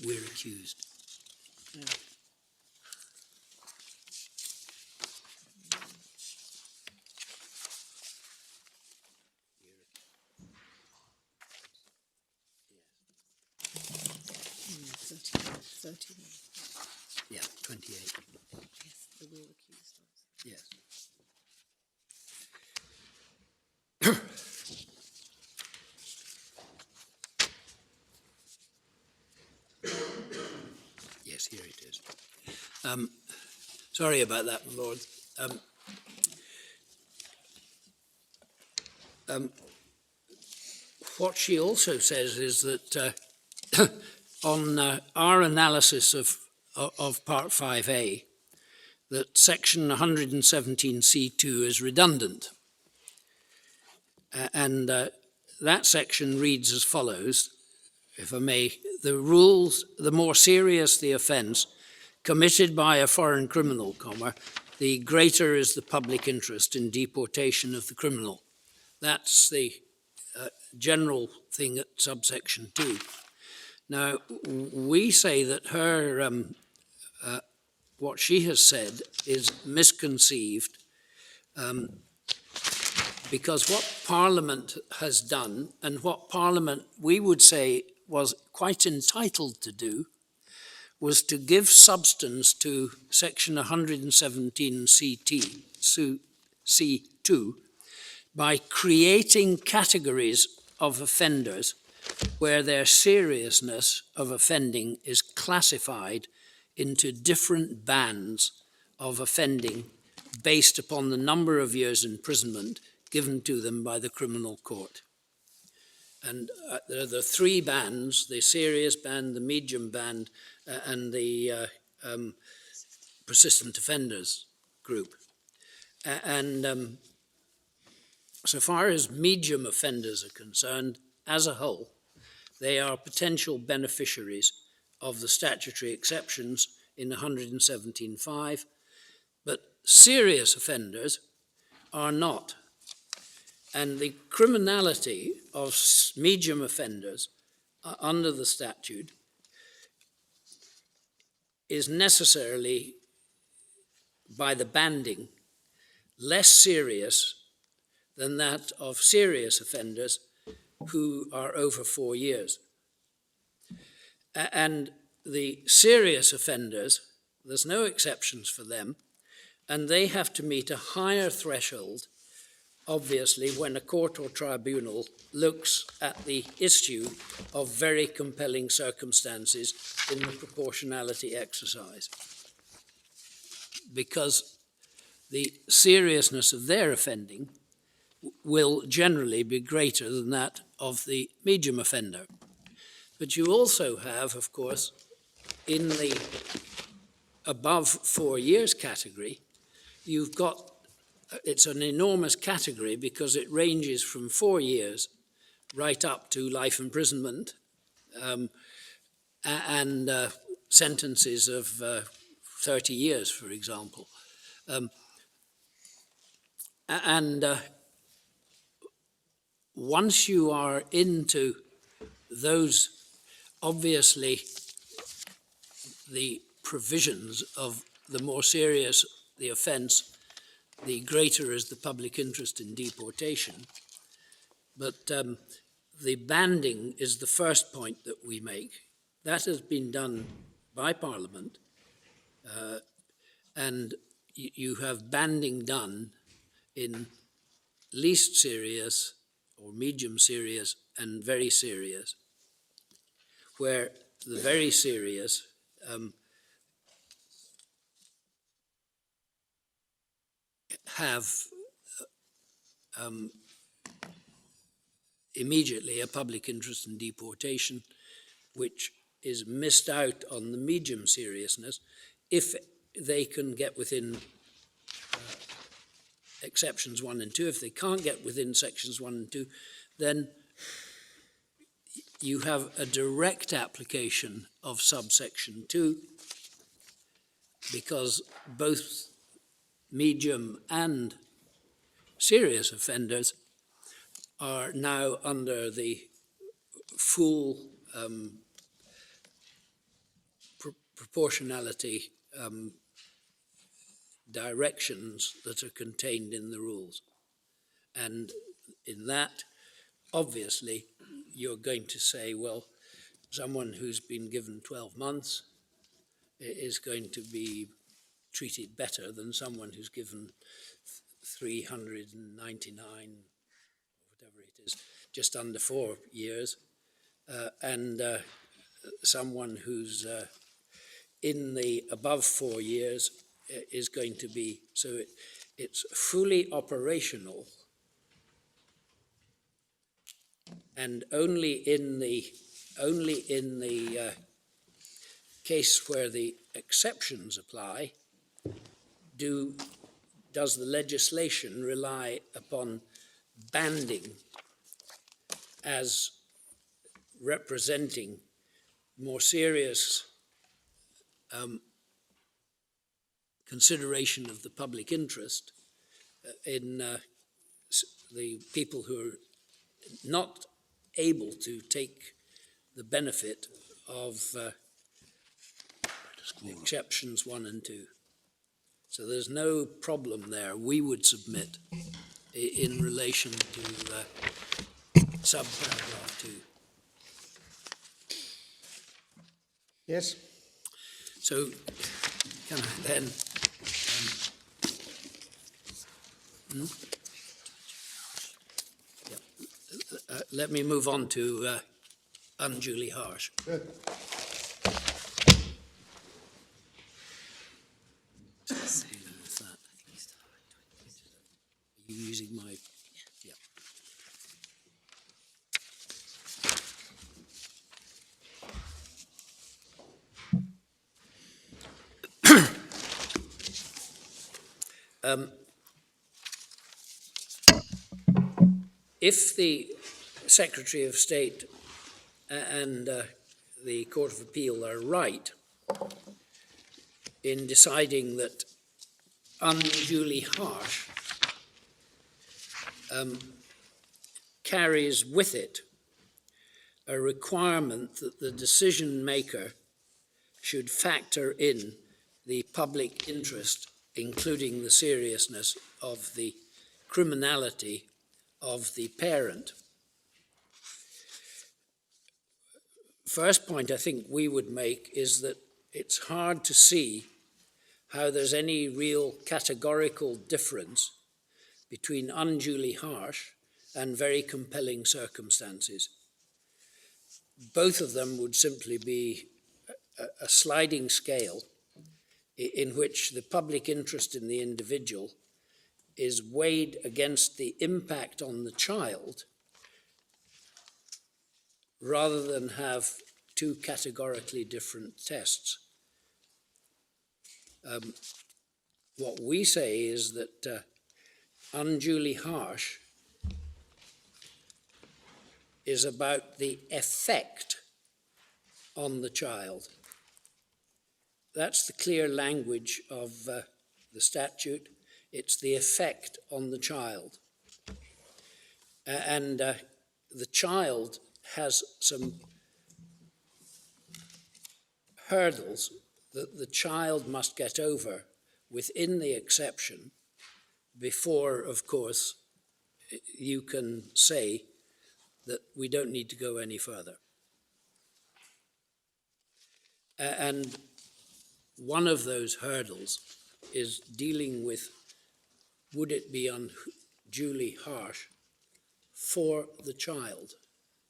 We're accused. Yeah, 28. Yes, the we're accused of. Yes. Yes, here it is. Sorry about that, my lord. What she also says is that on our analysis of Part 5A, that Section 117C2 is redundant. And that section reads as follows, if I may: the rules, the more serious the offence committed by a foreign criminal, the greater is the public interest in deportation of the criminal. That's the general thing at subsection 2. Now, we say that her, what she has said is misconceived, because what Parliament has done, and what Parliament, we would say, was quite entitled to do, was to give substance to Section 117 C2 by creating categories of offenders where their seriousness of offending is classified into different bands of offending based upon the number of years imprisonment given to them by the criminal court. And there are the 3 bands: the serious band, the medium band, and the persistent offenders group. And so far as medium offenders are concerned, as a whole, they are potential beneficiaries of the statutory exceptions in 117.5, but serious offenders are not. And the criminality of medium offenders under the statute is necessarily, by the banding, less serious than that of serious offenders who are over 4 years. And the serious offenders, there's no exceptions for them, and they have to meet a higher threshold, obviously, when a court or tribunal looks at the issue of very compelling circumstances in the proportionality exercise, because the seriousness of their offending will generally be greater than that of the medium offender. But you also have, of course, in the above 4 years category, you've got, it's an enormous category because it ranges from 4 years right up to life imprisonment and sentences of 30 years, for example. And once you are into those, obviously, the provisions of the more serious the offence, the greater is the public interest in deportation. But the banding is the first point that we make. That has been done by Parliament, and you have banding done in least serious or medium serious and very serious, where the very serious have immediately a public interest in deportation, which is missed out on the medium seriousness if they can get within exceptions 1 and 2. If they can't get within sections 1 and 2, then you have a direct application of subsection 2, because both medium and serious offenders are now under the full proportionality directions that are contained in the rules. And in that, obviously, you're going to say, well, someone who's been given 12 months is going to be treated better than someone who's given 399, whatever it is, just under 4 years, and someone who's in the above 4 years is going to be, so it's fully operational, and only in the case where the exceptions apply does the legislation rely upon banding as representing more serious consideration of the public interest in the people who are not able to take the benefit of exceptions 1 and 2. So there's no problem there, we would submit, in relation to subparagraph 2. Yes? So can I then let me move on to unduly harsh. Good. Are you using my... Yeah. If the Secretary of State and the Court of Appeal are right in deciding that unduly harsh carries with it a requirement that the decision maker should factor in the public interest, including the seriousness of the criminality of the parent. First point I think we would make is that it's hard to see how there's any real categorical difference between unduly harsh and very compelling circumstances. Both of them would simply be a sliding scale in which the public interest in the individual is weighed against the impact on the child, rather than have two categorically different tests. What we say is that unduly harsh is about the effect on the child. that's the clear language of the statute. It's the effect on the child. And the child has some hurdles that the child must get over within the exception before, of course, you can say that we don't need to go any further. And one of those hurdles is dealing with, would it be unduly harsh for the child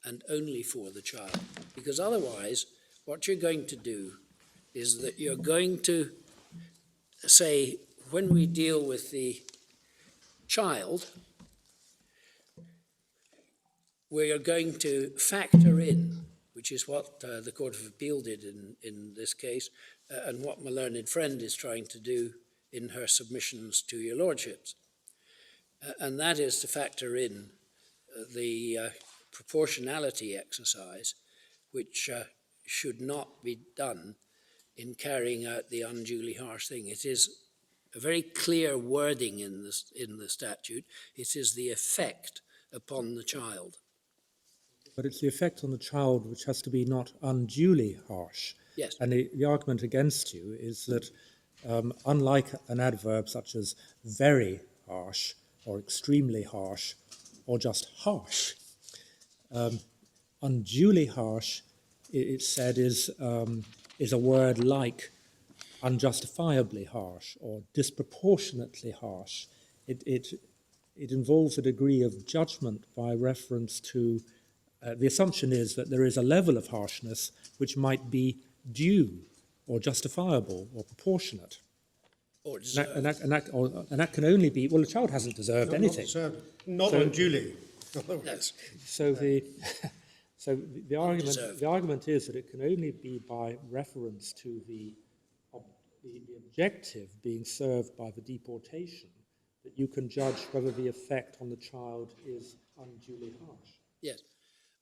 and only for the child? Because otherwise, what you're going to do is that you're going to say, when we deal with the child, we are going to factor in, which is what the Court of Appeal did in this case, and what my learned friend is trying to do in her submissions to your lordships. And that is to factor in the proportionality exercise, which should not be done in carrying out the unduly harsh thing. It is a very clear wording in the statute. It is the effect upon the child. But it's the effect on the child which has to be not unduly harsh. Yes. And the argument against you is that unlike an adverb such as very harsh or extremely harsh or just harsh, unduly harsh, it's said, is a word like unjustifiably harsh or disproportionately harsh. It involves a degree of judgment by reference to the assumption is that there is a level of harshness which might be due or justifiable or proportionate. Or deserved. And that can only be, well, the child hasn't deserved anything. Not unduly. Yes. So the Undeserved. argument is that it can only be by reference to the objective being served by the deportation that you can judge whether the effect on the child is unduly harsh. Yes,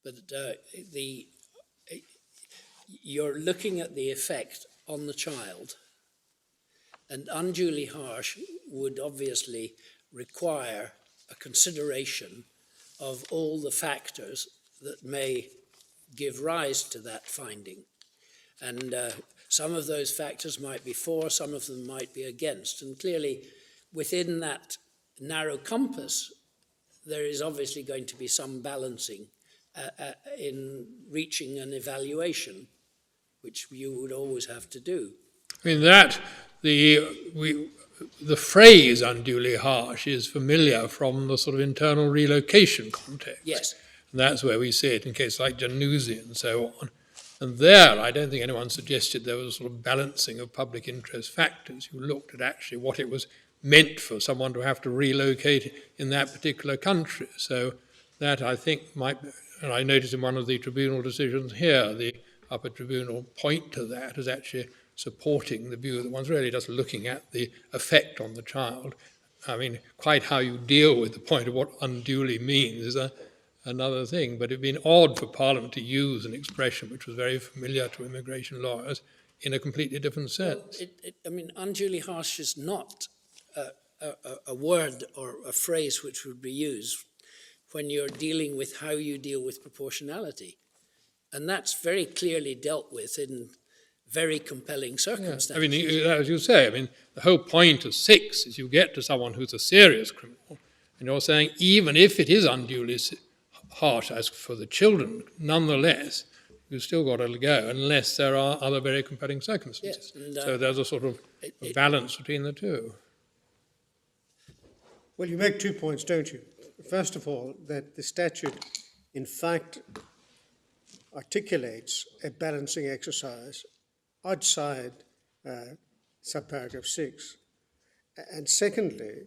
but you're looking at the effect on the child, and unduly harsh would obviously require a consideration of all the factors that may give rise to that finding. And some of those factors might be for, some of them might be against. And clearly, within that narrow compass, there is obviously going to be some balancing in reaching an evaluation, which you would always have to do. I mean, the phrase unduly harsh is familiar from the sort of internal relocation context. Yes. And that's where we see it in cases like Januzzi and so on. And there, I don't think anyone suggested there was a sort of balancing of public interest factors. You looked at actually what it was meant for someone to have to relocate in that particular country. So that, I think, might be, and I noticed in one of the tribunal decisions here, the upper tribunal point to that as actually supporting the view that one's really just looking at the effect on the child. I mean, quite how you deal with the point of what unduly means is another thing, but it'd been odd for Parliament to use an expression which was very familiar to immigration lawyers in a completely different sense. I mean, unduly harsh is not a word or a phrase which would be used when you're dealing with how you deal with proportionality. And that's very clearly dealt with in very compelling circumstances. Yeah. I mean, as you say, I mean, the whole point of 6 is you get to someone who's a serious criminal, and you're saying even if it is unduly harsh as for the children, nonetheless, you've still got to go unless there are other very compelling circumstances. Yes, and, so there's a sort of a balance between the two. Well, you make 2 points, don't you? First of all, that the statute, in fact, articulates a balancing exercise outside subparagraph 6. And secondly,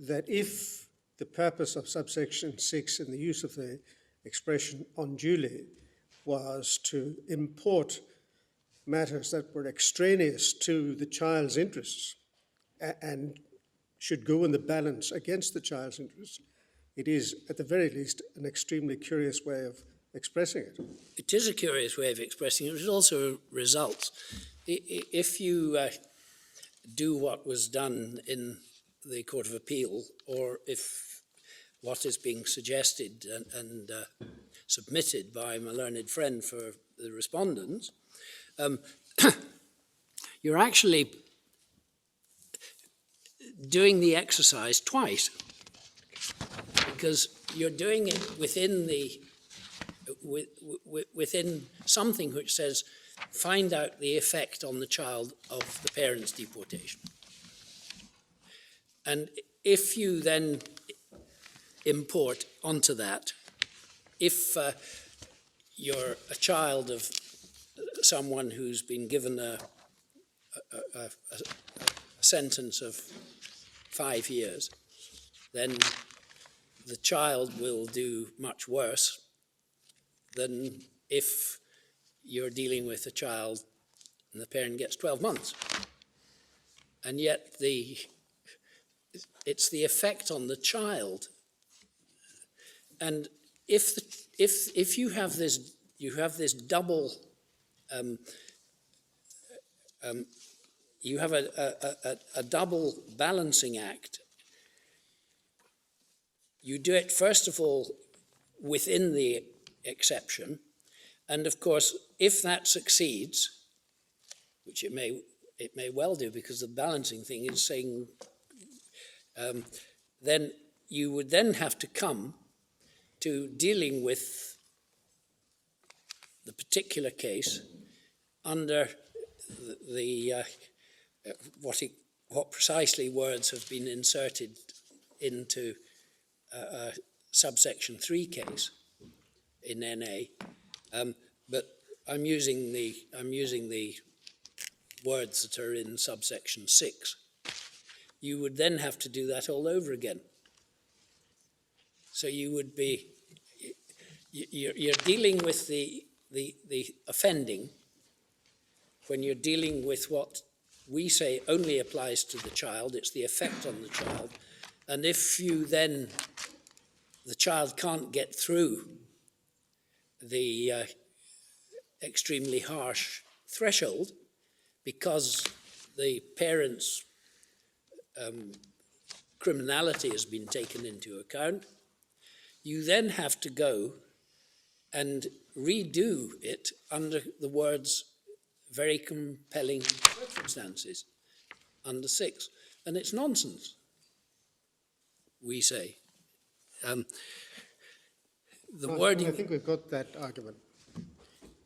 that if the purpose of subsection 6 and the use of the expression unduly was to import matters that were extraneous to the child's interests and should go in the balance against the child's interests, it is, at the very least, an extremely curious way of expressing it. It is a curious way of expressing it. It also results. If you do what was done in the Court of Appeal, or if what is being suggested and submitted by my learned friend for the respondents, you're actually doing the exercise twice, because you're doing it within within something which says find out the effect on the child of the parent's deportation. And if you then import onto that, if you're a child of someone who's been given a sentence of 5 years, then the child will do much worse than if you're dealing with a child and the parent gets 12 months. And yet it's the effect on the child. And if you have this double, you have a double balancing act. You do it first of all within the exception, and of course, if that succeeds, which it may well do, because the balancing thing is saying, then you would then have to come to dealing with the particular case under the what precisely words have been inserted into a subsection 3 case in NA, but I'm using the words that are in subsection 6. You would then have to do that all over again. So you would be, you're dealing with the offending when you're dealing with what we say only applies to the child. It's the effect on the child. And if you then, the child can't get through the extremely harsh threshold because the parent's criminality has been taken into account, you then have to go and redo it under the words very compelling circumstances under 6. And it's nonsense, we say. The wording... I think we've got that argument.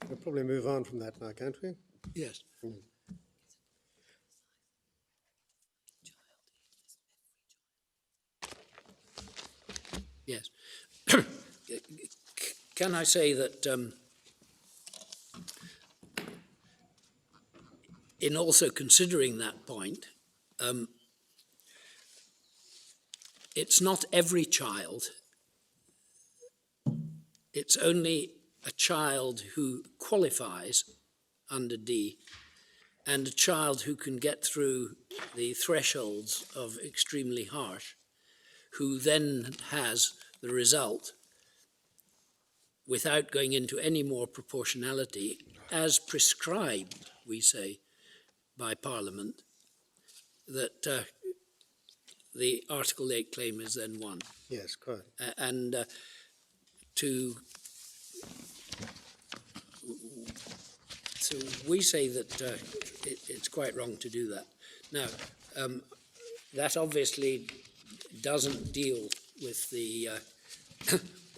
We'll probably move on from that now, can't we? Yes. Yes. Can I say that in also considering that point, it's not every child, it's only a child who qualifies under D and a child who can get through the thresholds of extremely harsh, who then has the result without going into any more proportionality as prescribed, we say, by Parliament, that the Article 8 claim is then won. Yes, quite. And so we say that it's quite wrong to do that. Now, that obviously doesn't deal with the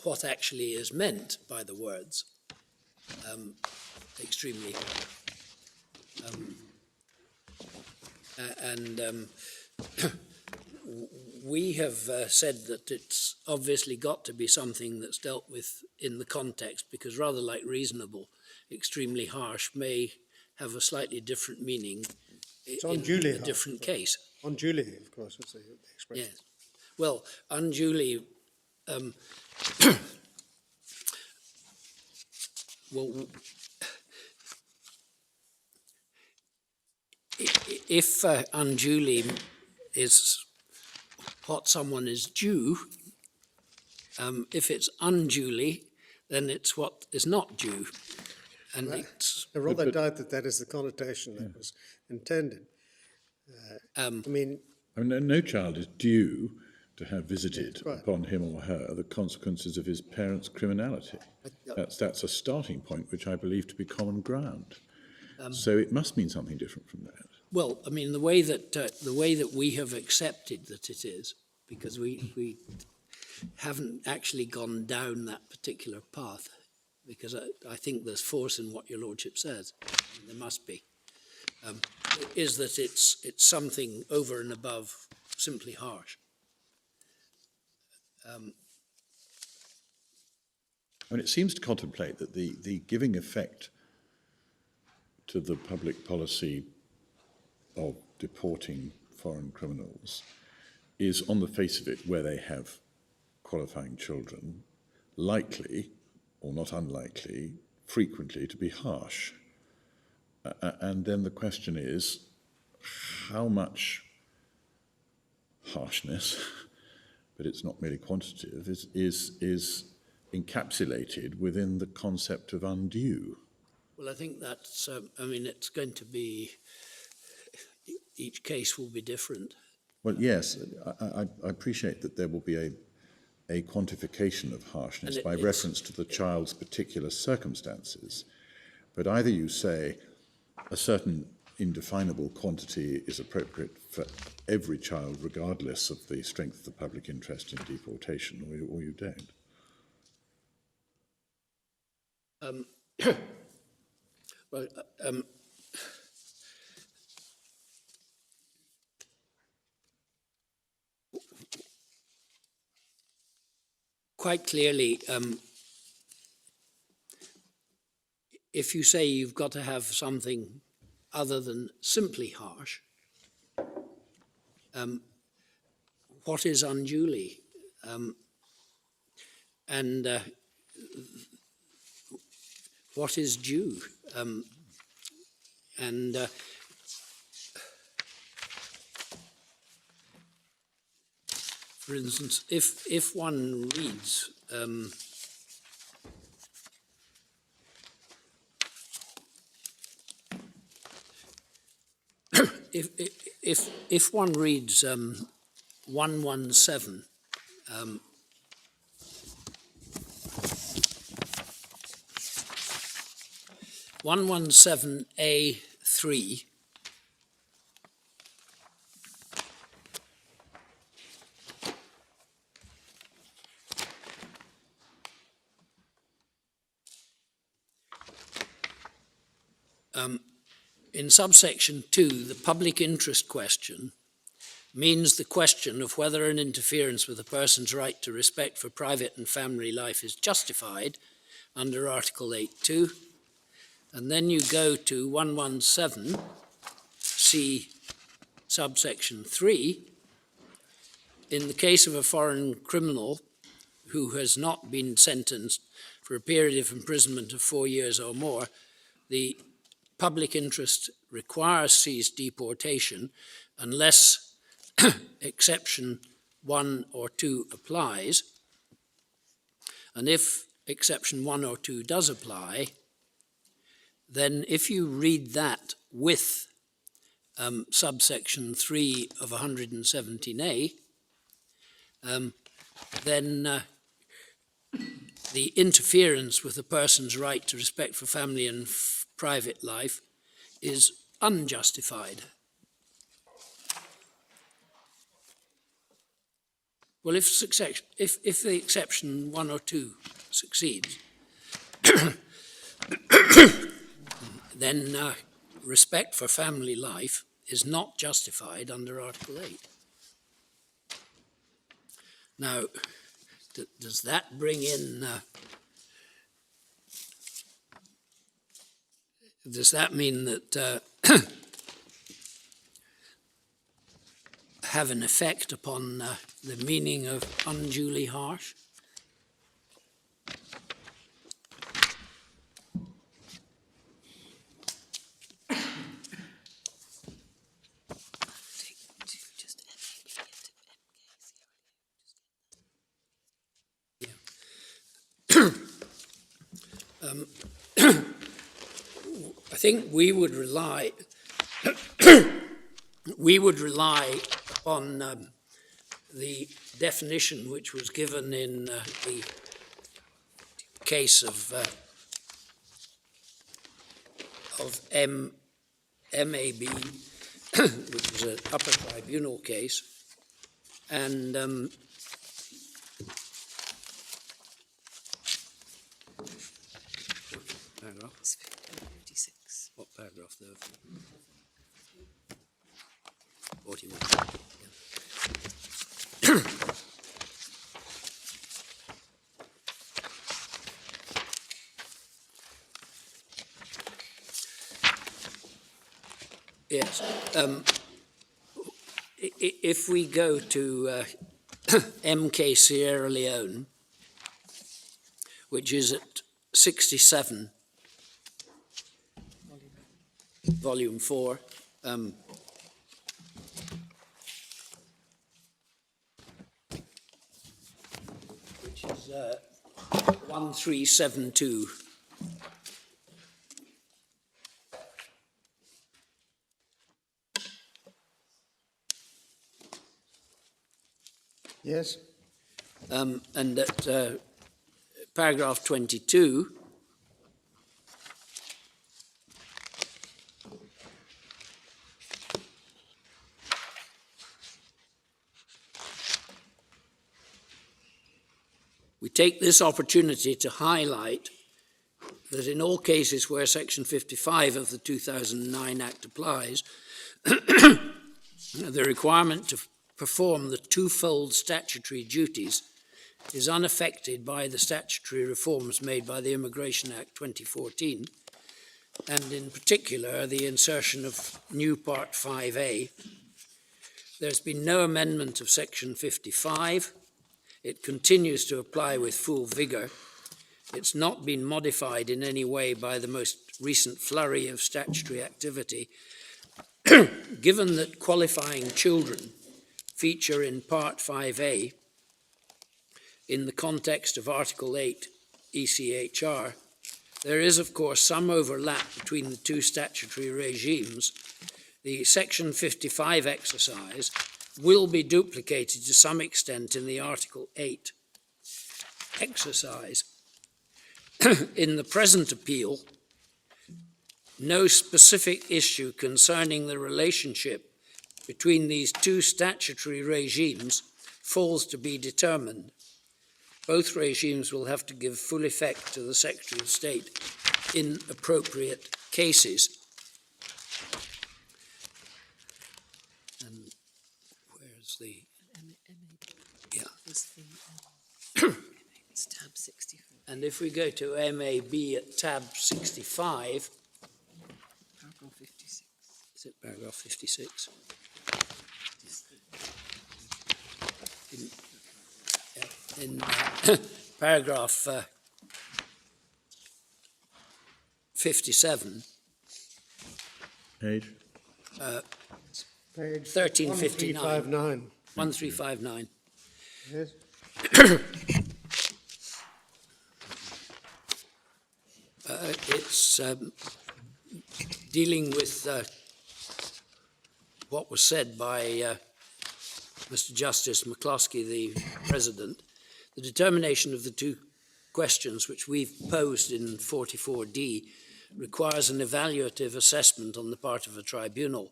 what actually is meant by the words extremely and we have said that it's obviously got to be something that's dealt with in the context, because rather like reasonable, extremely harsh may have a slightly different meaning in a different case. Unduly, of course, is the expression. Yes. Well, unduly, well, if unduly is what someone is due, if it's unduly, then it's what is not due. And it's, I rather doubt that that is the connotation that was intended. I mean, No child is due to have visited Yes, right. upon him or her the consequences of his parents' criminality. That's a starting point which I believe to be common ground. So it must mean something different from that. well, I mean, the way that we have accepted that it is, because we haven't actually gone down that particular path, because I think there's force in what your lordship says, and there must be, is that it's something over and above simply harsh. I mean, it seems to contemplate that the giving effect to the public policy of deporting foreign criminals is, on the face of it, where they have qualifying children, likely, or not unlikely, frequently to be harsh. And then the question is, how much harshness, but it's not merely quantitative, is encapsulated within the concept of undue? Well, I think that's, I mean, it's going to be, each case will be different. Well, yes, I appreciate that there will be a quantification of harshness by reference to the child's particular circumstances, but either you say a certain indefinable quantity is appropriate for every child regardless of the strength of the public interest in deportation, or you don't. Well, quite clearly, if you say you've got to have something other than simply harsh, what is unduly? And what is due? For instance, if one reads if one reads 117, 117A3, in subsection 2, the public interest question means the question of whether an interference with a person's right to respect for private and family life is justified under Article 8.2. And then you go to 117C subsection 3. In the case of a foreign criminal who has not been sentenced for a period of imprisonment of 4 years or more, the public interest requires ceased deportation unless exception 1 or 2 applies. And if exception 1 or 2 does apply, then if you read that with subsection 3 of 117A, then the interference with a person's right to respect for family and private life is unjustified. Well, if the exception 1 or 2 succeeds, then respect for family life is not justified under Article 8. Now, does that bring in, does that mean that have an effect upon the meaning of unduly harsh? I think we would rely on the definition which was given in the case of MAB, which was an upper tribunal case, and paragraph? 56. What paragraph though? 41. Yes. If we go to MK Sierra Leone, which is at 67, Volume 4, which is 1372. Yes? And at paragraph 22, we take this opportunity to highlight that in all cases where Section 55 of the 2009 Act applies, the requirement to perform the twofold statutory duties is unaffected by the statutory reforms made by the Immigration Act 2014, and in particular the insertion of new Part 5A. There's been no amendment of Section 55. It continues to apply with full vigour. It's not been modified in any way by the most recent flurry of statutory activity. Given that qualifying children feature in Part 5A in the context of Article 8 ECHR, there is of course some overlap between the two statutory regimes. The Section 55 exercise will be duplicated to some extent in the Article 8 exercise. In the present appeal, no specific issue concerning the relationship between these two statutory regimes falls to be determined. Both regimes will have to give full effect to the Secretary of State in appropriate cases. And where's the... Yeah. It's tab 64. And if we go to MAB at tab 65, Paragraph 56. is it paragraph 56? In paragraph 57, Page? Page 1359. 1359. 1359. Yes? It's dealing with what was said by Mr. Justice McCloskey, the President. The determination of the two questions which we've posed in 44D requires an evaluative assessment on the part of a tribunal.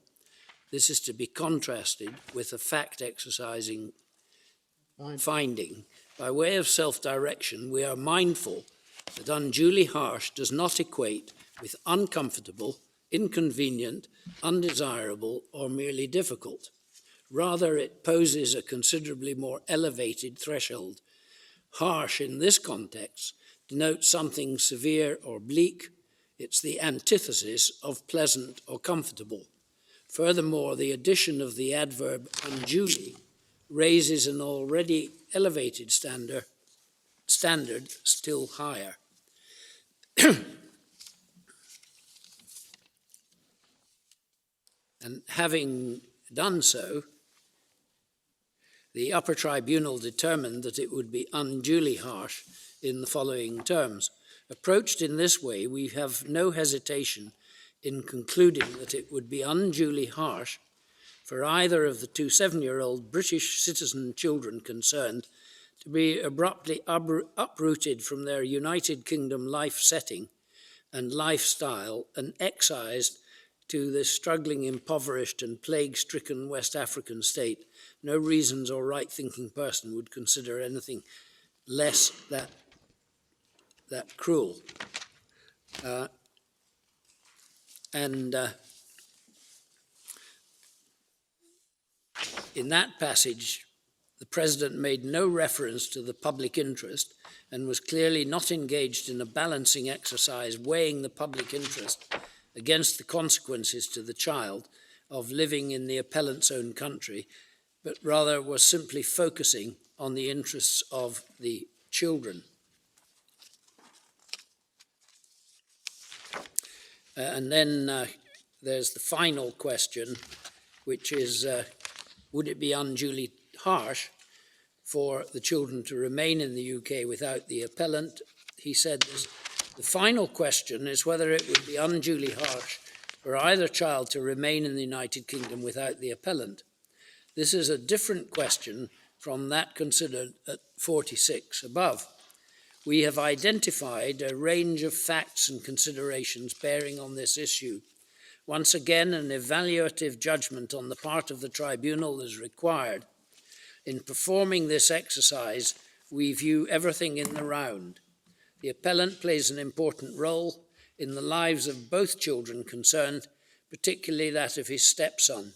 This is to be contrasted with a fact-exercising finding. By way of self-direction, we are mindful that unduly harsh does not equate with uncomfortable, inconvenient, undesirable, or merely difficult. Rather, it poses a considerably more elevated threshold. Harsh in this context denotes something severe or bleak. It's the antithesis of pleasant or comfortable. Furthermore, the addition of the adverb unduly raises an already elevated standard still higher. And having done so, the upper tribunal determined that it would be unduly harsh in the following terms. Approached in this way, we have no hesitation in concluding that it would be unduly harsh for either of the two 7-year-old British citizen children concerned to be abruptly uprooted from their United Kingdom life setting and lifestyle and excised to this struggling, impoverished and plague-stricken West African state. No reasons or right-thinking person would consider anything less that cruel. In that passage, the President made no reference to the public interest and was clearly not engaged in a balancing exercise weighing the public interest against the consequences to the child of living in the appellant's own country, but rather was simply focusing on the interests of the children. And then there's the final question, which is, would it be unduly harsh for the children to remain in the UK without the appellant? He said this, the final question is whether it would be unduly harsh for either child to remain in the United Kingdom without the appellant. This is a different question from that considered at 46 above. We have identified a range of facts and considerations bearing on this issue. Once again, an evaluative judgment on the part of the tribunal is required. In performing this exercise, we view everything in the round. The appellant plays an important role in the lives of both children concerned, particularly that of his stepson.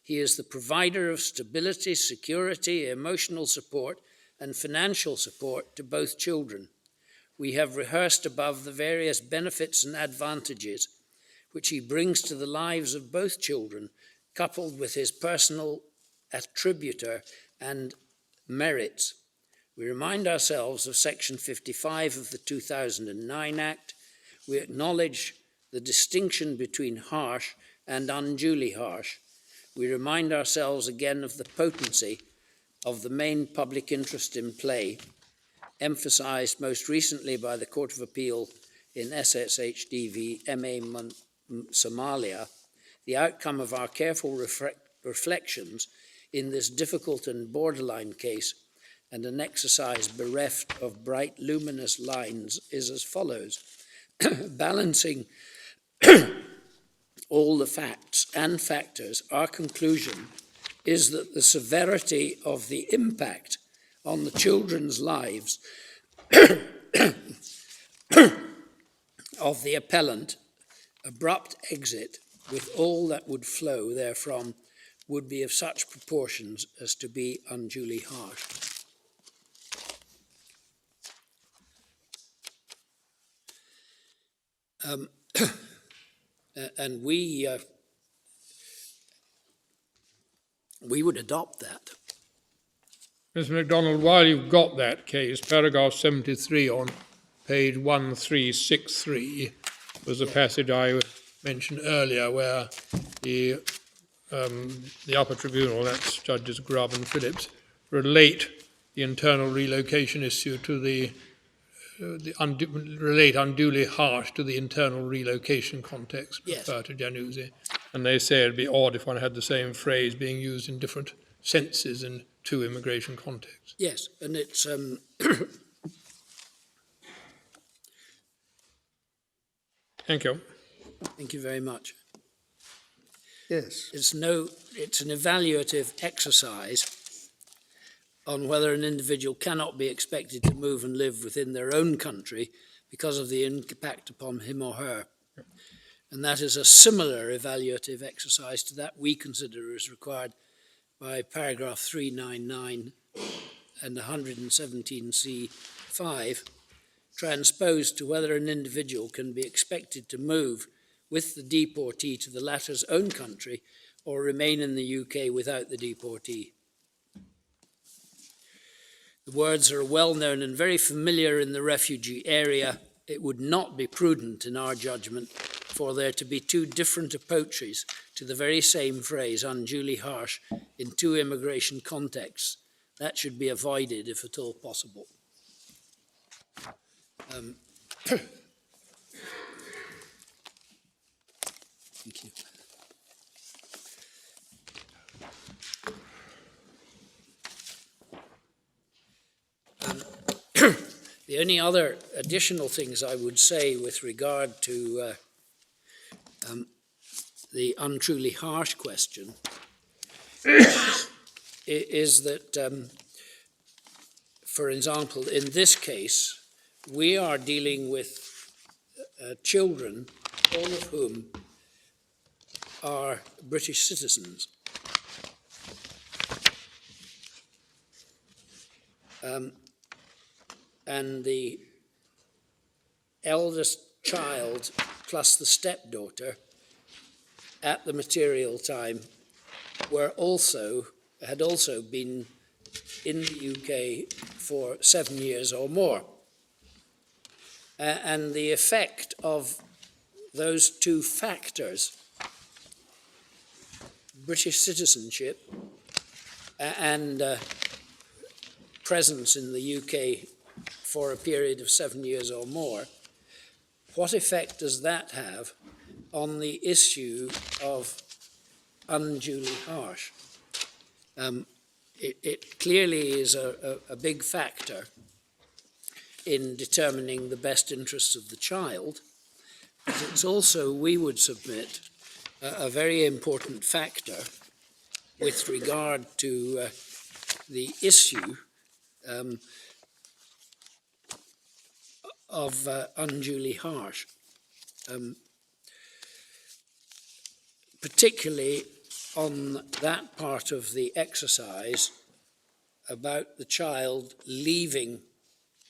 He is the provider of stability, security, emotional support, and financial support to both children. We have rehearsed above the various benefits and advantages which he brings to the lives of both children, coupled with his personal attributor and merits. We remind ourselves of Section 55 of the 2009 Act. We acknowledge the distinction between harsh and unduly harsh. We remind ourselves again of the potency of the main public interest in play, emphasised most recently by the Court of Appeal in SSHD v. MA Somalia, the outcome of our careful reflections in this difficult and borderline case, and an exercise bereft of bright, luminous lines, is as follows. Balancing all the facts and factors, our conclusion is that the severity of the impact on the children's lives of the appellant, abrupt exit with all that would flow therefrom, would be of such proportions as to be unduly harsh. And we would adopt that. Mr. MacDonald, while you've got that case, paragraph 73 on page 1363 was a passage I mentioned earlier where the upper tribunal, that's Judges Grubb and Phillips, relate the internal relocation issue to relate unduly harsh to the internal relocation context, yes. refer to Januzzi. And they say it'd be odd if one had the same phrase being used in different senses in two immigration contexts. Yes, and it's Thank you. thank you very much. Yes. It's an evaluative exercise on whether an individual cannot be expected to move and live within their own country because of the impact upon him or her. And that is a similar evaluative exercise to that we consider is required by paragraph 399 and 117C5, transposed to whether an individual can be expected to move with the deportee to the latter's own country or remain in the UK without the deportee. The words are well known and very familiar in the refugee area. It would not be prudent, in our judgment, for there to be two different approaches to the very same phrase, unduly harsh, in two immigration contexts. That should be avoided if at all possible. Thank you. The only other additional things I would say with regard to the untruly harsh question is that, for example, in this case, we are dealing with children, all of whom are British citizens. And the eldest child plus the stepdaughter at the material time had also been in the UK for 7 years or more. And the effect of those two factors, British citizenship and presence in the UK for a period of 7 years or more, what effect does that have on the issue of unduly harsh? It clearly is a big factor in determining the best interests of the child, but it's also, we would submit, a very important factor with regard to the issue of unduly harsh, particularly on that part of the exercise about the child leaving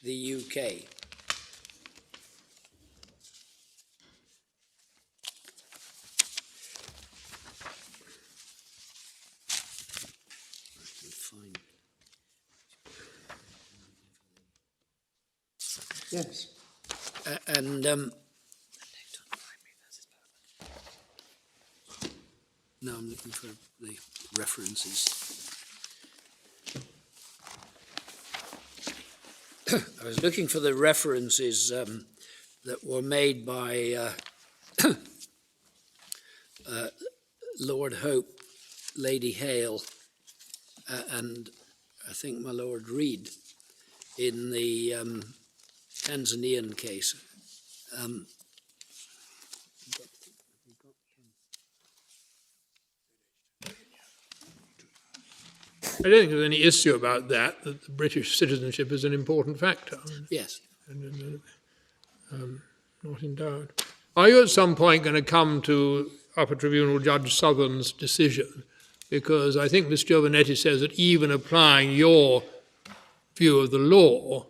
the UK. Yes. And now I'm looking for the references. I was looking for the references that were made by Lord Hope, Lady Hale, and I think my Lord Reid in the Tanzanian case. I don't think there's any issue about that the British citizenship is an important factor. Yes. Not in doubt. Are you at some point going to come to Upper Tribunal Judge Southern's decision? Because I think Ms. Giovanetti says that even applying your view of the law,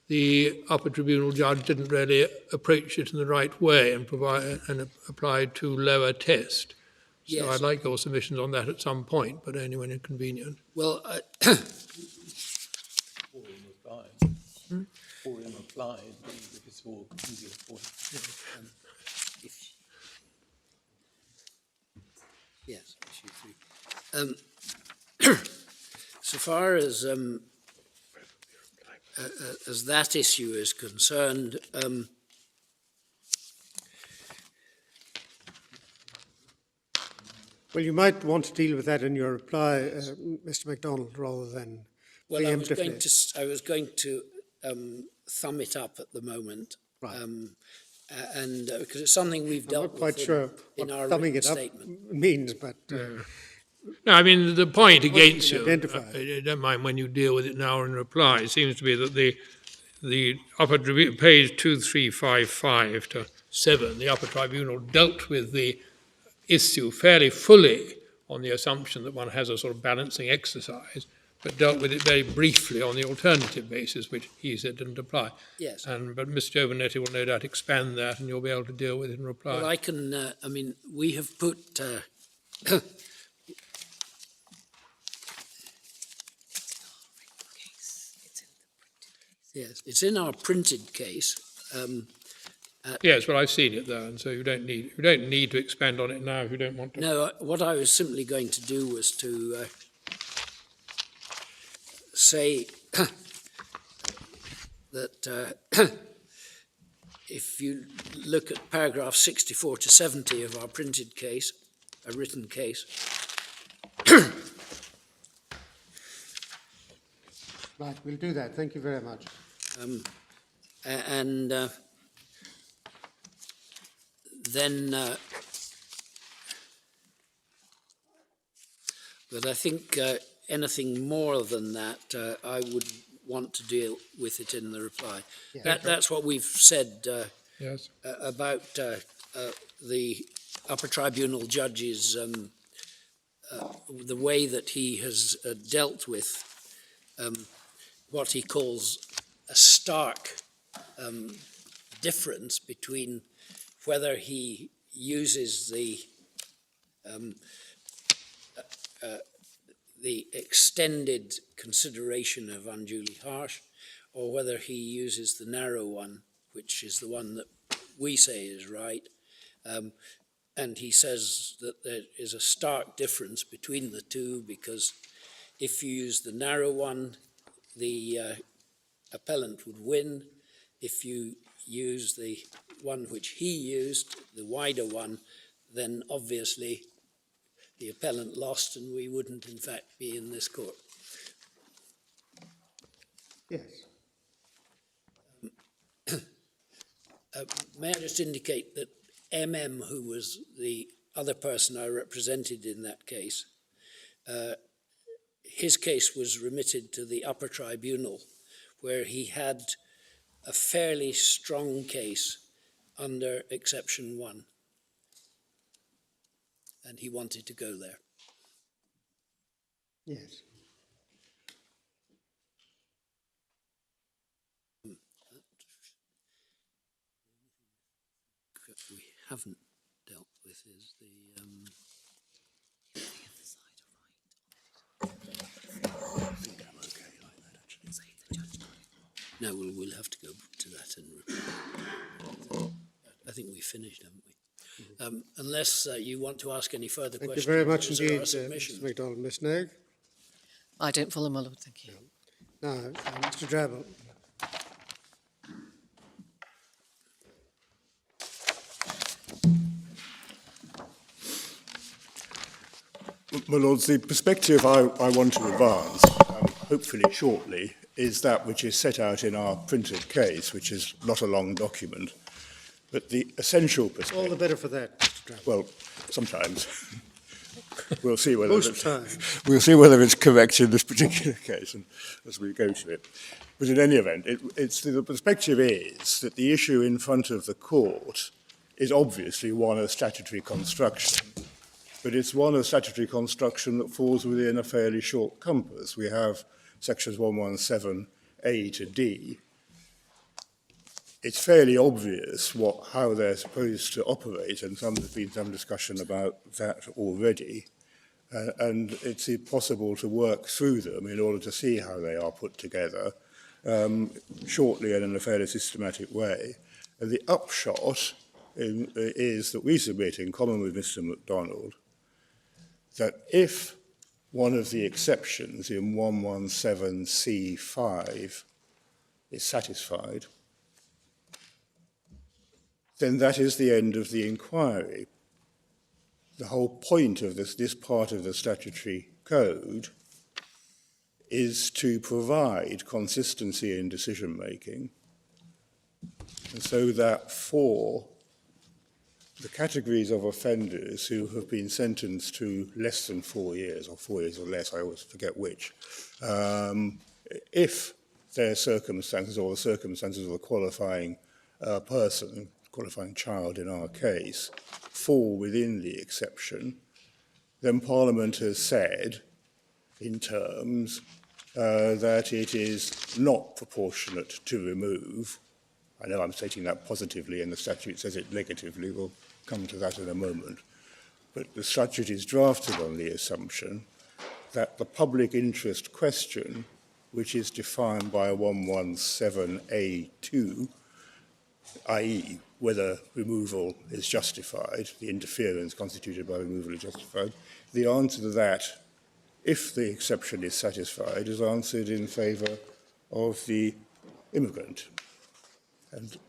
the Upper Tribunal Judge didn't really approach it in the right way and applied too low a test. So Yes. I'd like your submissions on that at some point, but only when it's convenient. Well, For him applied, if it's all easier for him. yes, issue 3. So far as that issue is concerned, Well, you might want to deal with that in your reply, Mr. MacDonald, rather than well, I was preemptively. going to thumb it up at the moment, Right. and because it's something we've I'm dealt not quite with sure in what our thumbing written it up statement. means, but No, I mean, the point against can you, identify. I don't mind when you deal with it now in reply, seems to be that the upper tribunal, page 2355 to 7, the upper tribunal dealt with the issue fairly fully on the assumption that one has a sort of balancing exercise, but dealt with it very briefly on the alternative basis, which he said didn't apply. Yes. But Ms. Giovanetti will no doubt expand that, and you'll be able to deal with it in reply. Well, I can. I mean, we have put. Yes, it's in our printed case. Yes, well, I've seen it there, and so you don't need to expand on it now if you don't want to. No, what I was simply going to do was to say that if you look at paragraph 64 to 70 of our printed case, a written case, Right, we'll do that. Thank you very much. and then, but I think anything more than that, I would want to deal with it in the reply. Yeah. That's what we've said Yes. about the upper tribunal judge's, the way that he has dealt with what he calls a stark difference between whether he uses the extended consideration of unduly harsh, or whether he uses the narrow one, which is the one that we say is right. And he says that there is a stark difference between the two, because if you use the narrow one, the appellant would win. If you use the one which he used, the wider one, then obviously the appellant lost and we wouldn't in fact be in this court. Yes. May I just indicate that MM, who was the other person I represented in that case, his case was remitted to the upper tribunal, where he had a fairly strong case under exception 1. And he wanted to go there. Yes. We haven't dealt with is the no, we'll have to go to that and I think we finished, haven't we? Unless you want to ask any further Thank questions. you very much those are our indeed, submissions. Mr. MacDonald. Ms. Nairg? I don't follow, my lord, thank you. Now, Mr. Drabble. My Lords, the perspective I want to advance, hopefully shortly, is that which is set out in our printed case, which is not a long document. But the essential perspective... All the better for that, Mr. Drabble. Well, sometimes. We'll see whether Most of the time. we'll see whether it's correct in this particular case and as we go to it. But in any event, the perspective is that the issue in front of the court is obviously one of statutory construction, but it's one of statutory construction that falls within a fairly short compass. We have sections 117A to D. It's fairly obvious how they're supposed to operate, and there's been some discussion about that already. And it's possible to work through them in order to see how they are put together shortly and in a fairly systematic way. And the upshot is that we submit, in common with Mr. MacDonald, that if one of the exceptions in 117C5 is satisfied, then that is the end of the inquiry. The whole point of this part of the statutory code is to provide consistency in decision-making, and so that for the categories of offenders who have been sentenced to less than 4 years, or 4 years or less, I always forget which, if their circumstances or the circumstances of a qualifying person, qualifying child in our case, fall within the exception, then Parliament has said in terms that it is not proportionate to remove. I know I'm stating that positively and the statute says it negatively. We'll come to that in a moment. But the statute is drafted on the assumption that the public interest question, which is defined by 117A2, i.e. whether removal is justified, the interference constituted by removal is justified, the answer to that, if the exception is satisfied, is answered in favour of the immigrant. And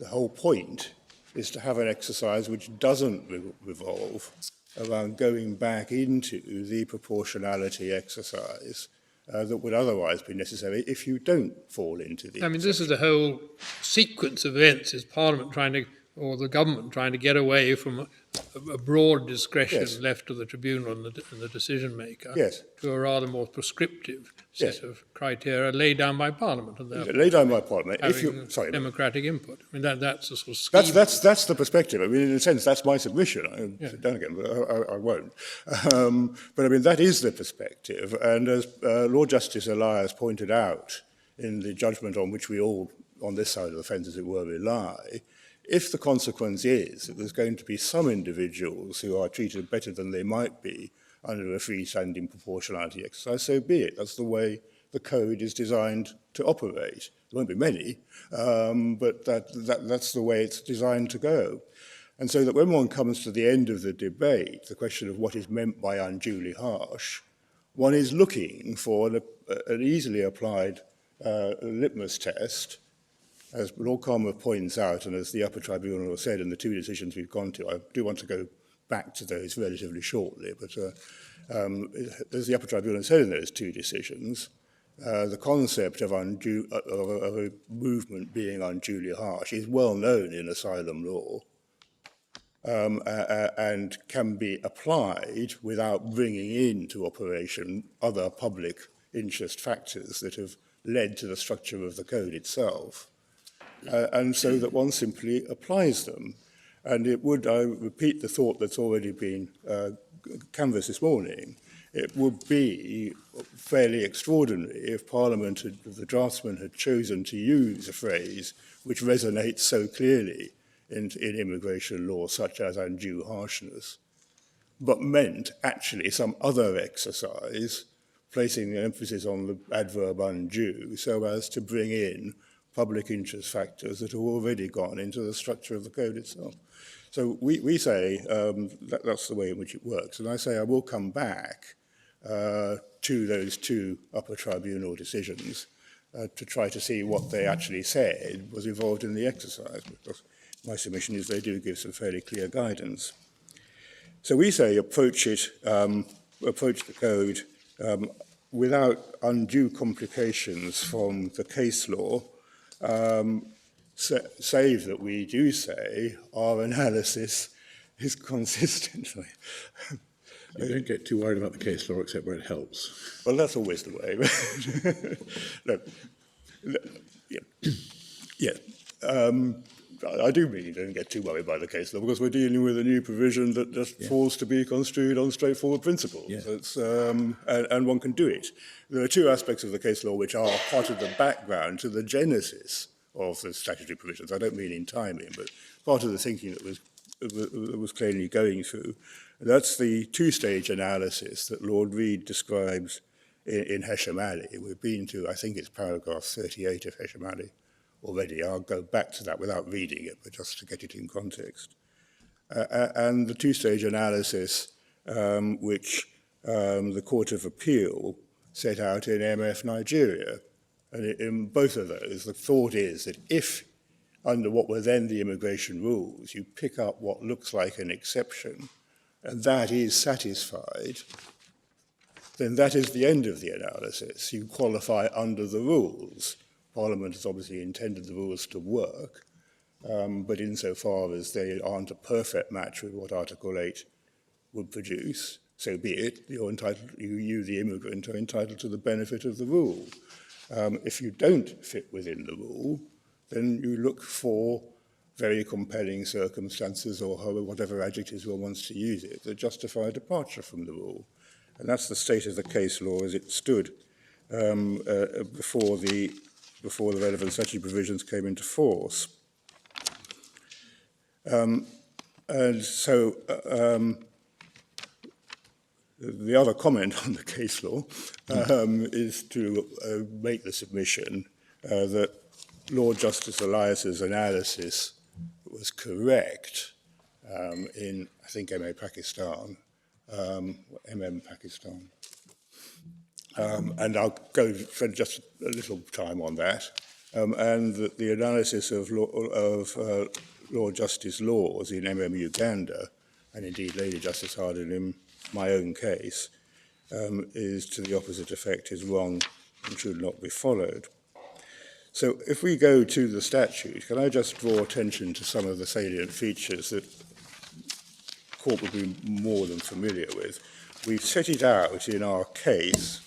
the whole point is to have an exercise which doesn't revolve around going back into the proportionality exercise that would otherwise be necessary if you don't fall into the... I mean, this is the whole sequence of events. Is Parliament trying to, or the government trying to get away from a broad discretion Yes. left to the tribunal and the decision maker Yes. to a rather more prescriptive set Yes. of criteria laid down by Parliament and therefore Laid down by Parliament. If having you, sorry, democratic input. I mean, that's a sort of scheme. that's the perspective. I mean, in a sense, that's my submission. I'll sit down again, but I won't. But I mean, that is the perspective. And as Lord Justice Elias pointed out in the judgment on which we all, on this side of the fence, as it were, rely, if the consequence is that there's going to be some individuals who are treated better than they might be under a freestanding proportionality exercise, so be it. That's the way the code is designed to operate. There won't be many, but that's the way it's designed to go. And so that when one comes to the end of the debate, the question of what is meant by unduly harsh, one is looking for an easily applied litmus test. As Lord Calmer points out, and as the upper tribunal has said in the two decisions we've gone to, I do want to go back to those relatively shortly, but as the upper tribunal said in those two decisions, the concept of a movement being unduly harsh is well known in asylum law and can be applied without bringing into operation other public interest factors that have led to the structure of the code itself. And so that one simply applies them. And it would, I repeat the thought that's already been canvassed this morning, it would be fairly extraordinary if Parliament, the draftsman, had chosen to use a phrase which resonates so clearly in immigration law, such as undue harshness, but meant actually some other exercise, placing the emphasis on the adverb undue, so as to bring in public interest factors that have already gone into the structure of the code itself. So we say that's the way in which it works. And I say I will come back to those two upper tribunal decisions to try to see what they actually said was involved in the exercise, because my submission is they do give some fairly clear guidance. So we say approach the code without undue complications from the case law, save that we do say our analysis is consistent. You don't get too worried about the case law except where it helps. Well, that's always the way. I do mean you don't get too worried by the case law, because we're dealing with a new provision that just falls to be construed on straightforward principles. Yeah. And one can do it. There are two aspects of the case law which are part of the background to the genesis of the statutory provisions. I don't mean in timing, but part of the thinking that was clearly going through. That's the two-stage analysis that Lord Reid describes in Hesham Ali. We've been to, I think it's paragraph 38 of Hesham Ali already. I'll go back to that without reading it, but just to get it in context. And the two-stage analysis which the Court of Appeal set out in MF Nigeria. And in both of those, the thought is that if, under what were then the immigration rules, you pick up what looks like an exception, and that is satisfied, then that is the end of the analysis. You qualify under the rules. Parliament has obviously intended the rules to work, but insofar as they aren't a perfect match with what Article 8 would produce, so be it. You're entitled, you, the immigrant, are entitled to the benefit of the rule. If you don't fit within the rule, then you look for very compelling circumstances, or whatever adjectives one wants to use it, that justify a departure from the rule. And that's the state of the case law as it stood before the relevant statutory provisions came into force. And so the other comment on the case law is to make the submission that Lord Justice Elias's analysis was correct in, I think, MM Pakistan. And I'll spend just a little time on that. and that the analysis of law justice laws in Uganda, and indeed Lady Justice Hardin in my own case, is to the opposite effect, is wrong and should not be followed. So if we go to the statute, can I just draw attention to some of the salient features that the Court would be more than familiar with? We've set it out in our case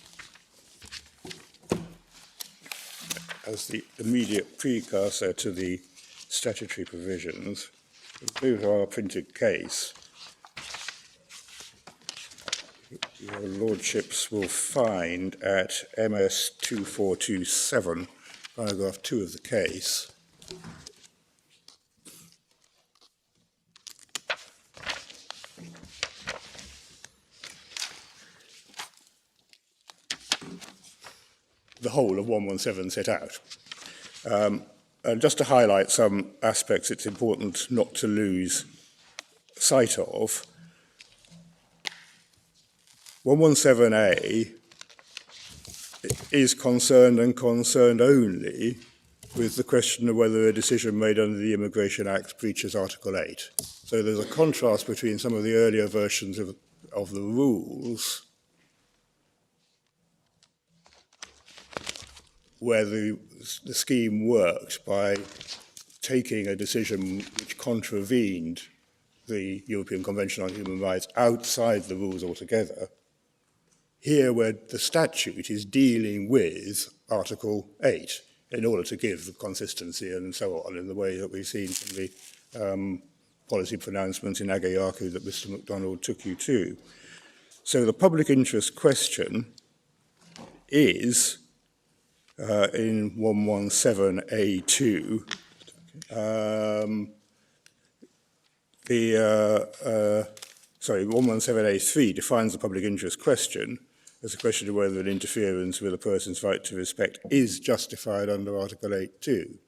as the immediate precursor to the statutory provisions. Move our printed case. Your Lordships will find at MS 2427, paragraph 2 of the case, the whole of 117 set out. And just to highlight some aspects it's important not to lose sight of, 117A is concerned and concerned only with the question of whether a decision made under the Immigration Act breaches Article 8. So there's a contrast between some of the earlier versions of the rules where the scheme worked by taking a decision which contravened the European Convention on Human Rights outside the rules altogether. Here, where the statute is dealing with Article 8 in order to give the consistency and so on in the way that we've seen from the policy pronouncements in Agayaku that Mr. MacDonald took you to. So the public interest question is in 117A2, 117A3 defines the public interest question as a question of whether an interference with a person's right to respect is justified under Article 8.2.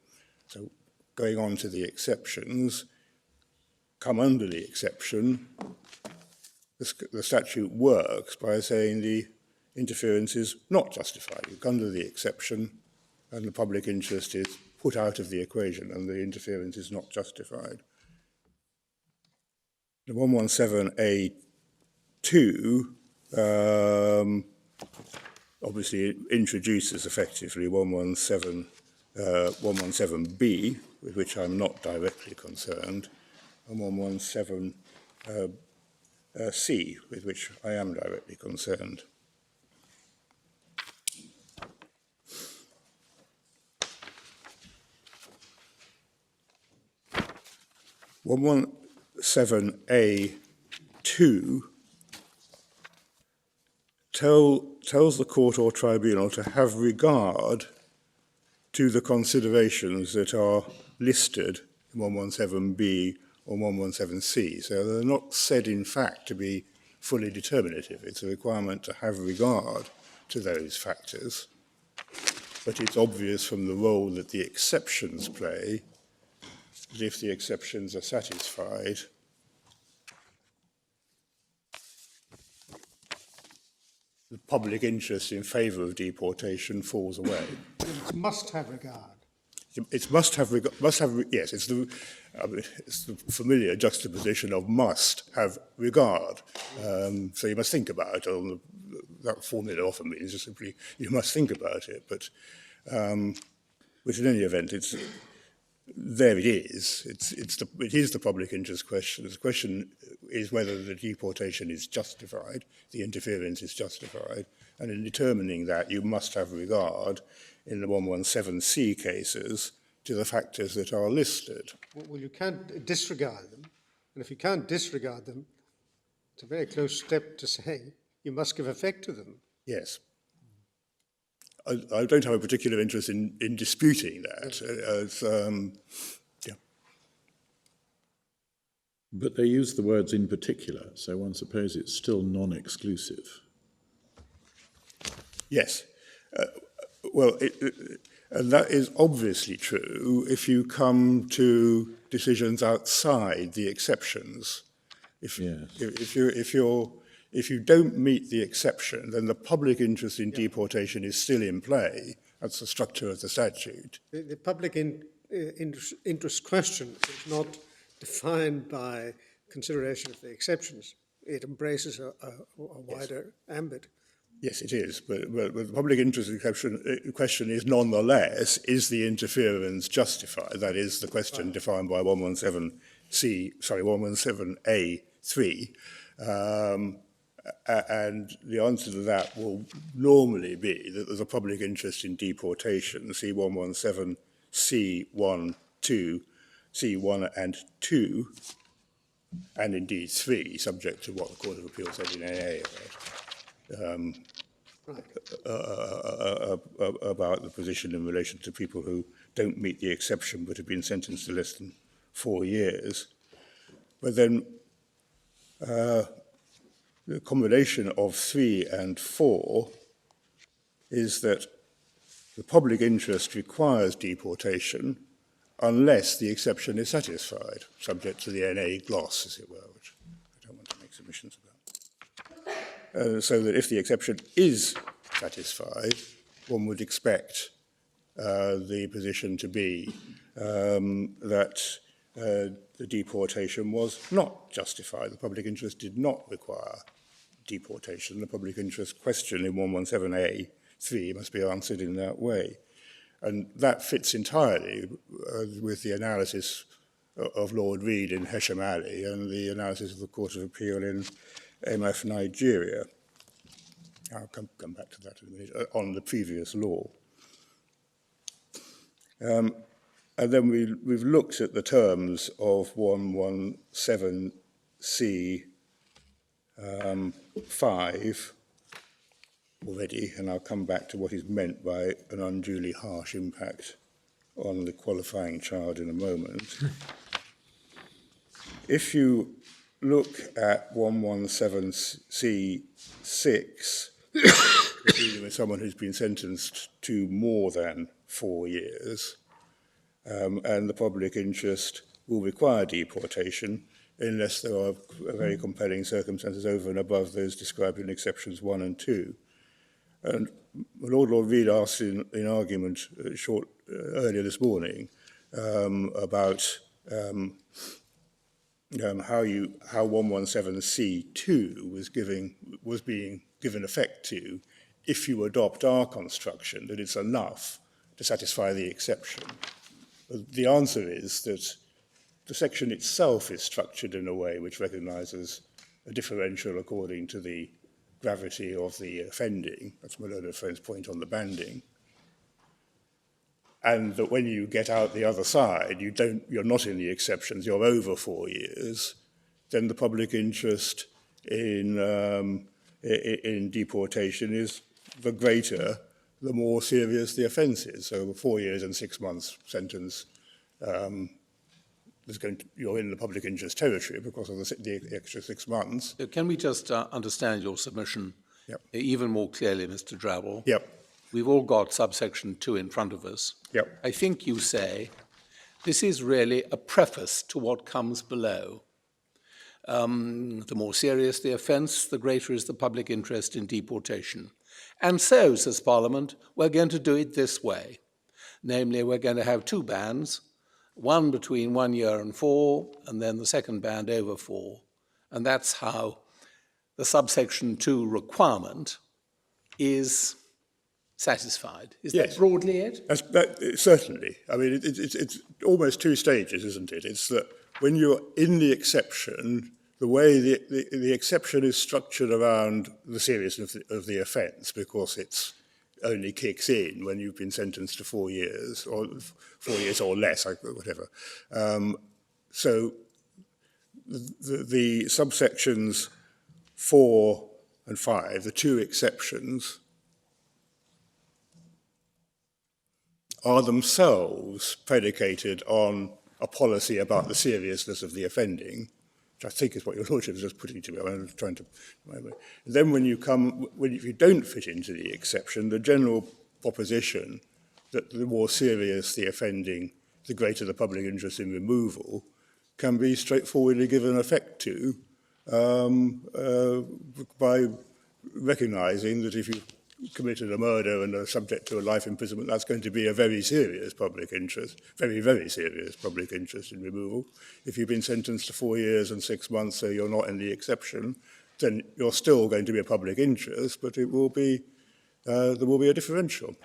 So going on to the exceptions, come under the exception, the statute works by saying the interference is not justified. You come under the exception and the public interest is put out of the equation and the interference is not justified. The 117A2 obviously it introduces effectively 117B, with which I'm not directly concerned, and 117C, with which I am directly concerned. One 7A2 tells the court or tribunal to have regard to the considerations that are listed in 117B or 117C. So they're not said in fact to be fully determinative. It's a requirement to have regard to those factors. But it's obvious from the role that the exceptions play that if the exceptions are satisfied, the public interest in favour of deportation falls away. It must have regard. It must have regard. Yes, it's the familiar juxtaposition of must have regard. So you must think about it. That formula often means just simply you must think about it. But in any event, there it is. It is the public interest question. The question is whether the deportation is justified, the interference is justified, and in determining that, you must have regard in the 117C cases to the factors that are listed. Well, you can't disregard them, and if you can't disregard them, it's a very close step to say you must give effect to them. Yes. I don't have a particular interest in disputing that. Yeah. But they use the words in particular, so one supposes it's still non-exclusive. Yes. And that is obviously true if you come to decisions outside the exceptions. If you don't meet the exception, then the public interest in deportation is still in play, That's the structure of the statute. The public interest question is not defined by consideration of the exceptions. It embraces a wider ambit. Yes, it is, but the public interest question is nonetheless, is the interference justified? That is the question defined by 117A3. And the answer to that will normally be that there's a public interest in deportation, C117C1, 2, C1 and 2, and indeed 3, subject to what the Court of Appeal said in AA about the position in relation to people who don't meet the exception but have been sentenced to less than 4 years. But then the combination of 3 and 4 is that the public interest requires deportation unless the exception is satisfied, subject to the NA gloss, as it were, which I don't want to make submissions about. So that if the exception is satisfied, one would expect the position to be that the deportation was not justified. The public interest did not require deportation. The public interest question in 117A3 must be answered in that way. And that fits entirely with the analysis of Lord Reid in Hesham Ali and the analysis of the Court of Appeal in MF Nigeria. I'll come back to that in a minute, on the previous law. And then we've looked at the terms of 117C5 already, and I'll come back to what is meant by an unduly harsh impact on the qualifying child in a moment. If you look at 117C6, dealing with someone who's been sentenced to more than 4 years, and the public interest will require deportation unless there are very compelling circumstances over and above those described in exceptions 1 and 2. And Lord Reid asked in argument earlier this morning about how 117C2 was being given effect to if you adopt our construction, that it's enough to satisfy the exception. The answer is that the section itself is structured in a way which recognises a differential according to the gravity of the offending. That's my learned friend's point on the banding. And that when you get out the other side, you're not in the exceptions, you're over 4 years, then the public interest in deportation is the greater, the more serious the offence is. So 4 years and 6 months sentence, you're in the public interest territory because of the extra 6 months. So can we just understand your submission even more clearly, Mr. Drabble? Yep. We've all got subsection 2 in front of us. Yep. I think you say this is really a preface to what comes below. The more serious the offence, the greater is the public interest in deportation. And so, says Parliament, we're going to do it this way. Namely, we're going to have 2 bands, one between 1 year and 4, and then the second band over 4. And that's how the subsection 2 requirement is satisfied. Is that broadly it? Certainly. I mean, it's almost 2 stages, isn't it? It's that when you're in the exception, the way the exception is structured around the seriousness of the offence, because it only kicks in when you've been sentenced to 4 years, or 4 years or less, whatever. So the subsections 4 and 5, the 2 exceptions, are themselves predicated on a policy about the seriousness of the offending, which I think is what your Lordship is just putting to me. I'm trying to. Then if you don't fit into the exception, the general proposition that the more serious the offending, the greater the public interest in removal, can be straightforwardly given effect to by recognising that if you committed a murder and are subject to a life imprisonment, that's going to be a very serious public interest, very, very serious public interest in removal. If you've been sentenced to 4 years and 6 months, so you're not in the exception, then you're still going to be a public interest, but it will be, there will be a differential.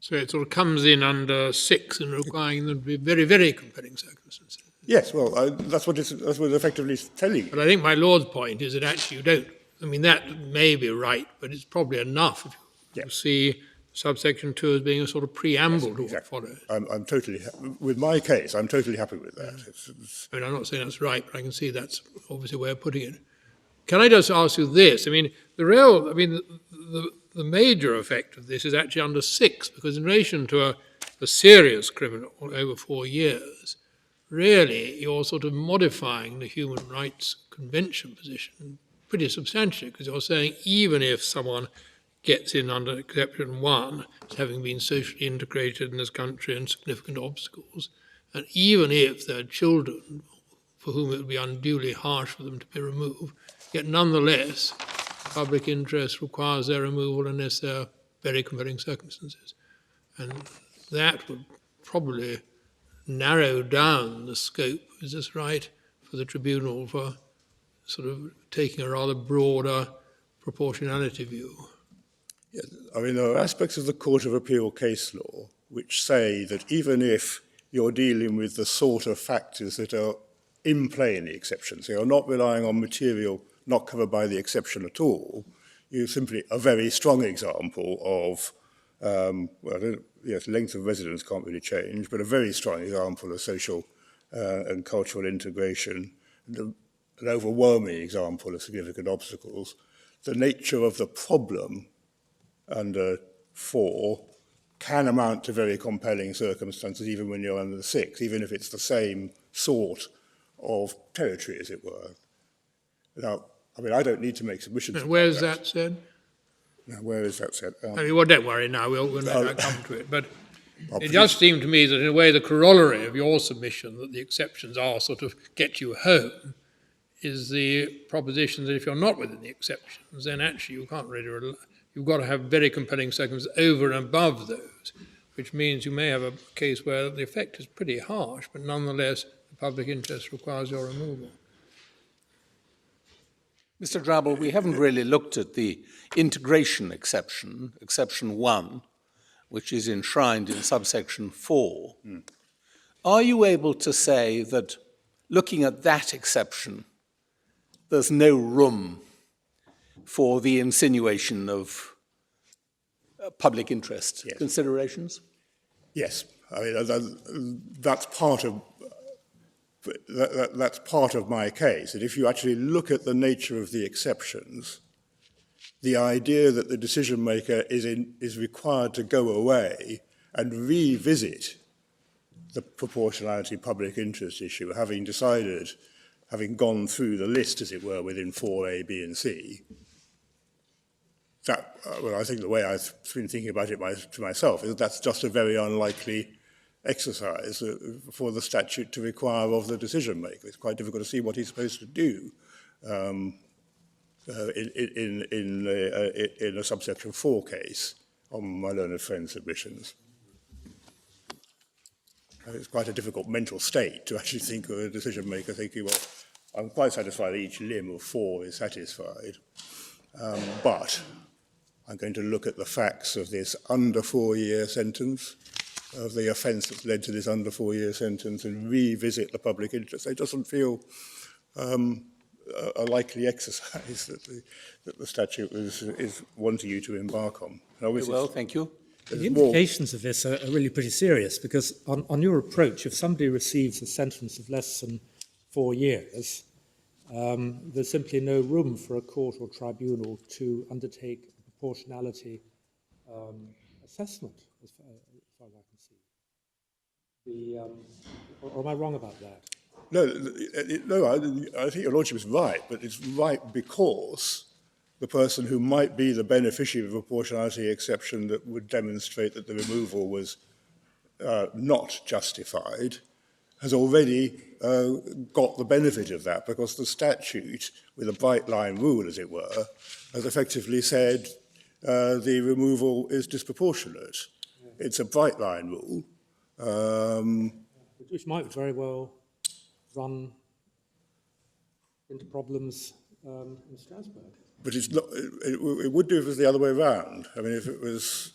So it sort of comes in under 6 and requiring them to be very, very compelling circumstances. Yes, well, that's what it's effectively telling you. But I think my Lord's point is that actually you don't, I mean, that may be right, but it's probably enough if you see subsection 2 as being a sort of preamble to what follows. I'm totally, with my case, I'm totally happy with that. I mean, I'm not saying that's right, but I can see that's obviously a way of putting it. Can I just ask you this? I mean, the major effect of this is actually under 6, because in relation to a serious criminal over 4 years, really you're sort of modifying the Human Rights Convention position pretty substantially, because you're saying even if someone gets in under exception 1, as having been socially integrated in this country and significant obstacles, and even if there are children for whom it would be unduly harsh for them to be removed, yet nonetheless public interest requires their removal unless there are very compelling circumstances. And that would probably narrow down the scope, is this right, for the tribunal for sort of taking a rather broader proportionality view. Yes, I mean, there are aspects of the Court of Appeal case law which say that even if you're dealing with the sort of factors that are in play in the exception, so you're not relying on material not covered by the exception at all, you simply a very strong example of, length of residence can't really change, but a very strong example of social and cultural integration, an overwhelming example of significant obstacles. The nature of the problem under 4 can amount to very compelling circumstances even when you're under 6, even if it's the same sort of territory, as it were. Now, I mean, I don't need to make submissions. And where is that said? Now, where is that said? I mean, well, don't worry now, we'll let that come to it. But it just seemed to me that in a way the corollary of your submission, that the exceptions are sort of get you home, is the proposition that if you're not within the exceptions, then actually you can't really rely. You've got to have very compelling circumstances over and above those, which means you may have a case where the effect is pretty harsh, but nonetheless the public interest requires your removal. Mr. Drabble, we haven't really looked at the integration exception, exception 1, which is enshrined in subsection 4. Are you able to say that looking at that exception, there's no room for the insinuation of public interest considerations? Yes, I mean, that's part of that's part of my case, that if you actually look at the nature of the exceptions, the idea that the decision maker is required to go away and revisit the proportionality public interest issue, having decided, having gone through the list, as it were, within 4A, B and C, that, well, I think the way I've been thinking about it to myself is that that's just a very unlikely exercise for the statute to require of the decision maker. It's quite difficult to see what he's supposed to do in a subsection 4 case on my learned friend's submissions. It's quite a difficult mental state to actually think of a decision maker thinking, well, I'm quite satisfied that each limb of 4 is satisfied, but I'm going to look at the facts of this under 4-year sentence, of the offence that's led to this under 4-year sentence, and revisit the public interest. It doesn't feel a likely exercise that the statute is wanting you to embark on. Very well, thank you. The implications of this are really pretty serious, because on your approach, if somebody receives a sentence of less than 4 years, there's simply no room for a court or tribunal to undertake a proportionality assessment, as far as I can see. Or am I wrong about that? No, I think your lordship is right, but it's right because the person who might be the beneficiary of a proportionality exception that would demonstrate that the removal was not justified has already got the benefit of that, because the statute, with a bright line rule, as it were, has effectively said the removal is disproportionate. It's a bright line rule. Which might very well run into problems in Strasbourg. But it's not, it would do if it was the other way around. I mean, if it was,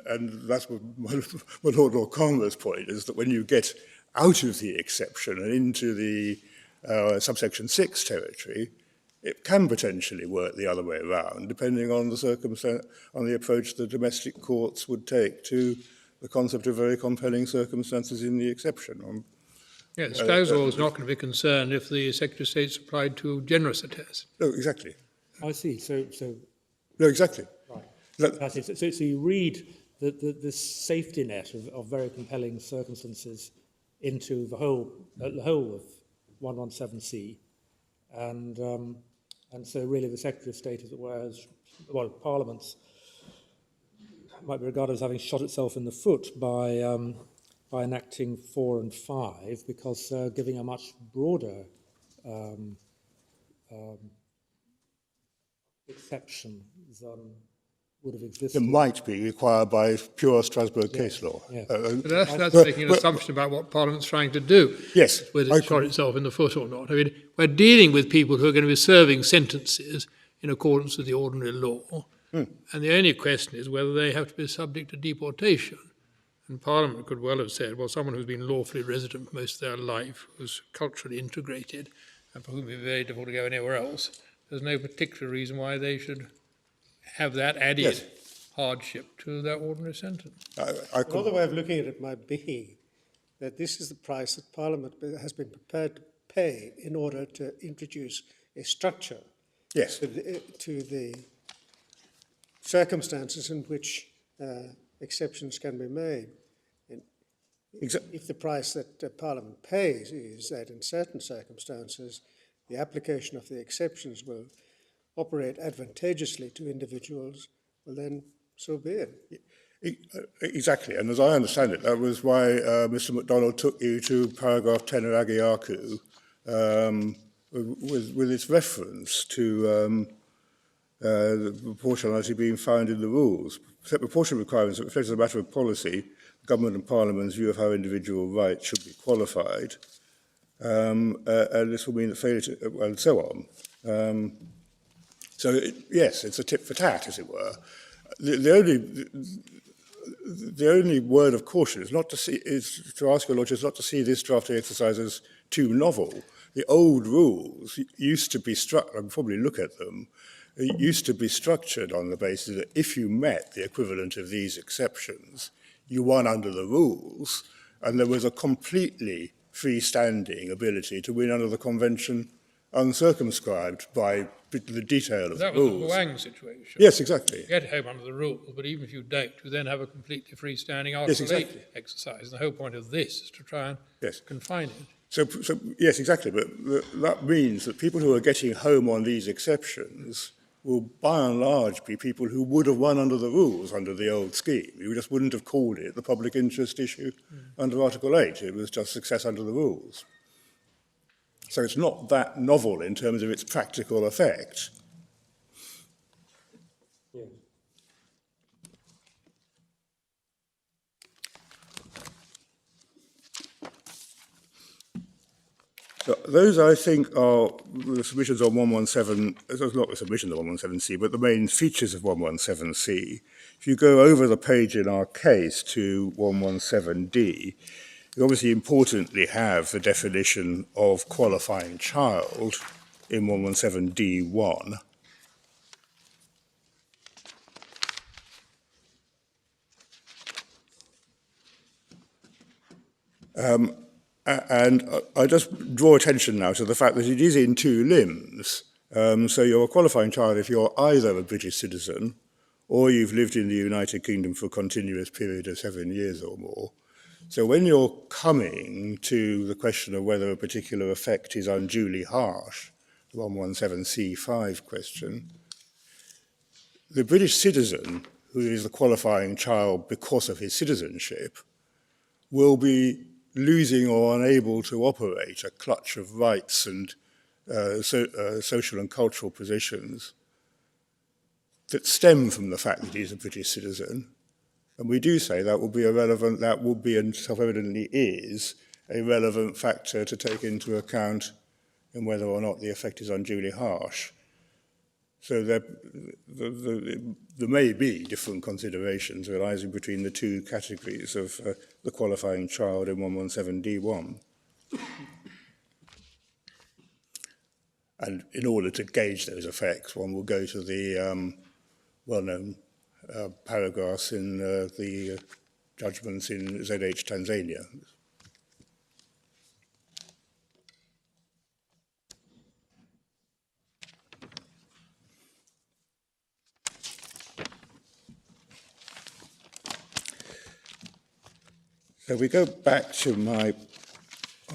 and that's what Lord Conver's point is, that when you get out of the exception and into the subsection 6 territory, it can potentially work the other way around, depending on the circumstance, on the approach the domestic courts would take to the concept of very compelling circumstances in the exception. Yes, Strasbourg is not going to be concerned if the Secretary of State's applied too generous a test. No, exactly. I see. So No, exactly. right. That's it. So you read the safety net of very compelling circumstances into the whole of 117C, and so really the Secretary of State, as it were, Parliament's might be regarded as having shot itself in the foot by enacting 4 and 5, because giving a much broader exception than would have existed. It might be required by pure Strasbourg case law. Yeah. But that's making an assumption about what Parliament's trying to do. Yes. Whether it shot itself in the foot or not. I mean, we're dealing with people who are going to be serving sentences in accordance with the ordinary law, and the only question is whether they have to be subject to deportation. And Parliament could well have said, well, someone who's been lawfully resident most of their life, who's culturally integrated, and for whom it would be very difficult to go anywhere else, there's no particular reason why they should have that added hardship to their ordinary sentence. Another way of looking at it might be that this is the price that Parliament has been prepared to pay in order to introduce a structure to the circumstances in which exceptions can be made. If the price that Parliament pays is that in certain circumstances the application of the exceptions will operate advantageously to individuals, well then, so be it. Exactly, and as I understand it, that was why Mr. MacDonald took you to paragraph 10 of Agiaku with its reference to the proportionality being found in the rules. Proportion requirements that reflect as a matter of policy, government and Parliament's view of how individual rights should be qualified, and this will mean that failure to, and so on. Yes, it's a tit for tat, as it were. The only word of caution is to ask your lordships not to see this drafting exercise as too novel. The old rules used to be and probably look at them. It used to be structured on the basis that if you met the equivalent of these exceptions, you won under the rules, and there was a completely freestanding ability to win under the convention uncircumscribed by the detail of the rules. That was the Wang situation. Yes, exactly. You get home under the rules, but even if you don't, you then have a completely freestanding Article 8 exercise. And the whole point of this is to try and confine it. So yes, exactly. But that means that people who are getting home on these exceptions will, by and large, be people who would have won under the rules under the old scheme. You just wouldn't have called it the public interest issue under Article 8. It was just success under the rules. So it's not that novel in terms of its practical effect. Yeah. So those, I think, are the submissions on 117, not the submissions on 117C, but the main features of 117C. If you go over the page in our case to 117D, you obviously importantly have the definition of qualifying child in 117D1. And I just draw attention now to the fact that it is in two limbs. So you're a qualifying child if you're either a British citizen or you've lived in the United Kingdom for a continuous period of 7 years or more. So when you're coming to the question of whether a particular effect is unduly harsh, the 117C5 question, the British citizen, who is the qualifying child because of his citizenship, will be losing or unable to operate a clutch of rights and social and cultural positions that stem from the fact that he's a British citizen. And we do say that will be and self-evidently is, a relevant factor to take into account in whether or not the effect is unduly harsh. So there may be different considerations arising between the two categories of the qualifying child in 117D1. And in order to gauge those effects, one will go to the well-known paragraphs in the judgments in ZH Tanzania. So we go back to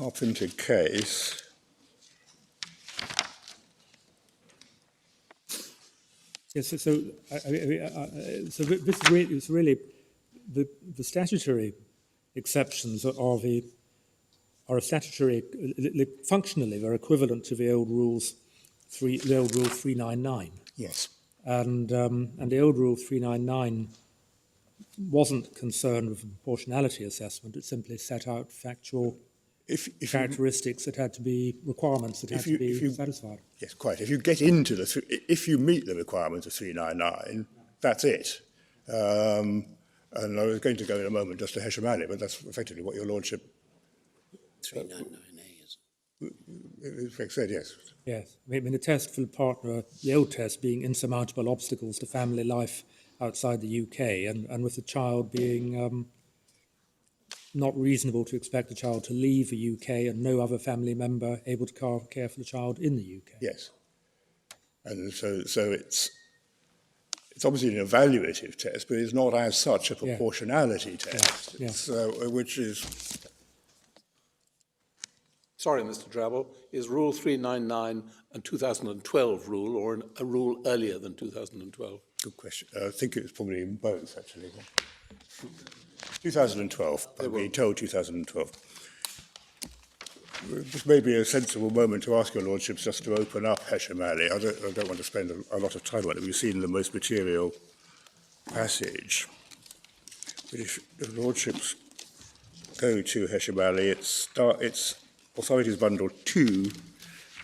our printed case. Yes, so this is really the statutory exceptions are a statutory functionally they're equivalent to the old rule 399. Yes. And the old rule 399 wasn't concerned with the proportionality assessment. It simply set out factual characteristics that had to be requirements that had to be satisfied. Yes, quite. If you get into if you meet the requirements of 399, that's it. And I was going to go in a moment just to Heshimali, but that's effectively what your lordship 399A is. said, yes. Yes, I mean the test for the partner, the old test being insurmountable obstacles to family life outside the UK, and with the child being not reasonable to expect the child to leave the UK and no other family member able to care for the child in the UK. Yes. And so it's obviously an evaluative test, but it's not as such a proportionality test, which is... Sorry, Mr. Drabble, is Rule 399 a 2012 rule or a rule earlier than 2012? Good question. I think it was probably in both, actually. 2012. I'm being told 2012. This may be a sensible moment to ask your lordships just to open up Heshimali. I don't want to spend a lot of time on it. We've seen the most material passage. But if the lordships go to Heshimali, it's Authorities Bundle 2,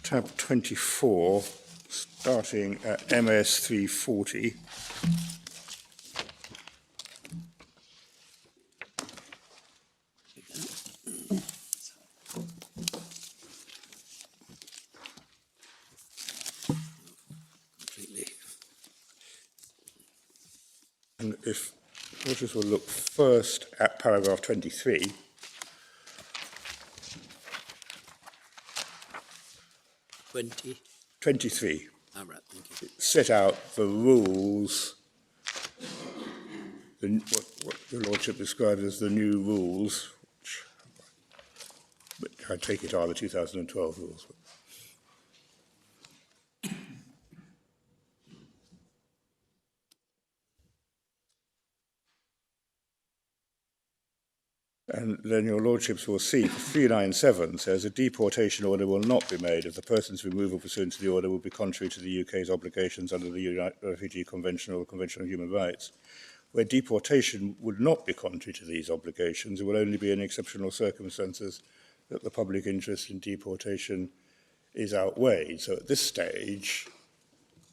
tab 24, starting at MS 340. And if watchers will look first at paragraph 23, Right, thank you. set out the rules, what your lordship described as the new rules, which I take it are the 2012 rules. And then your lordships will see 397 says a deportation order will not be made if the person's removal pursuant to the order will be contrary to the UK's obligations under the Refugee Convention or the Convention on Human Rights. Where deportation would not be contrary to these obligations, it will only be in exceptional circumstances that the public interest in deportation is outweighed. So at this stage,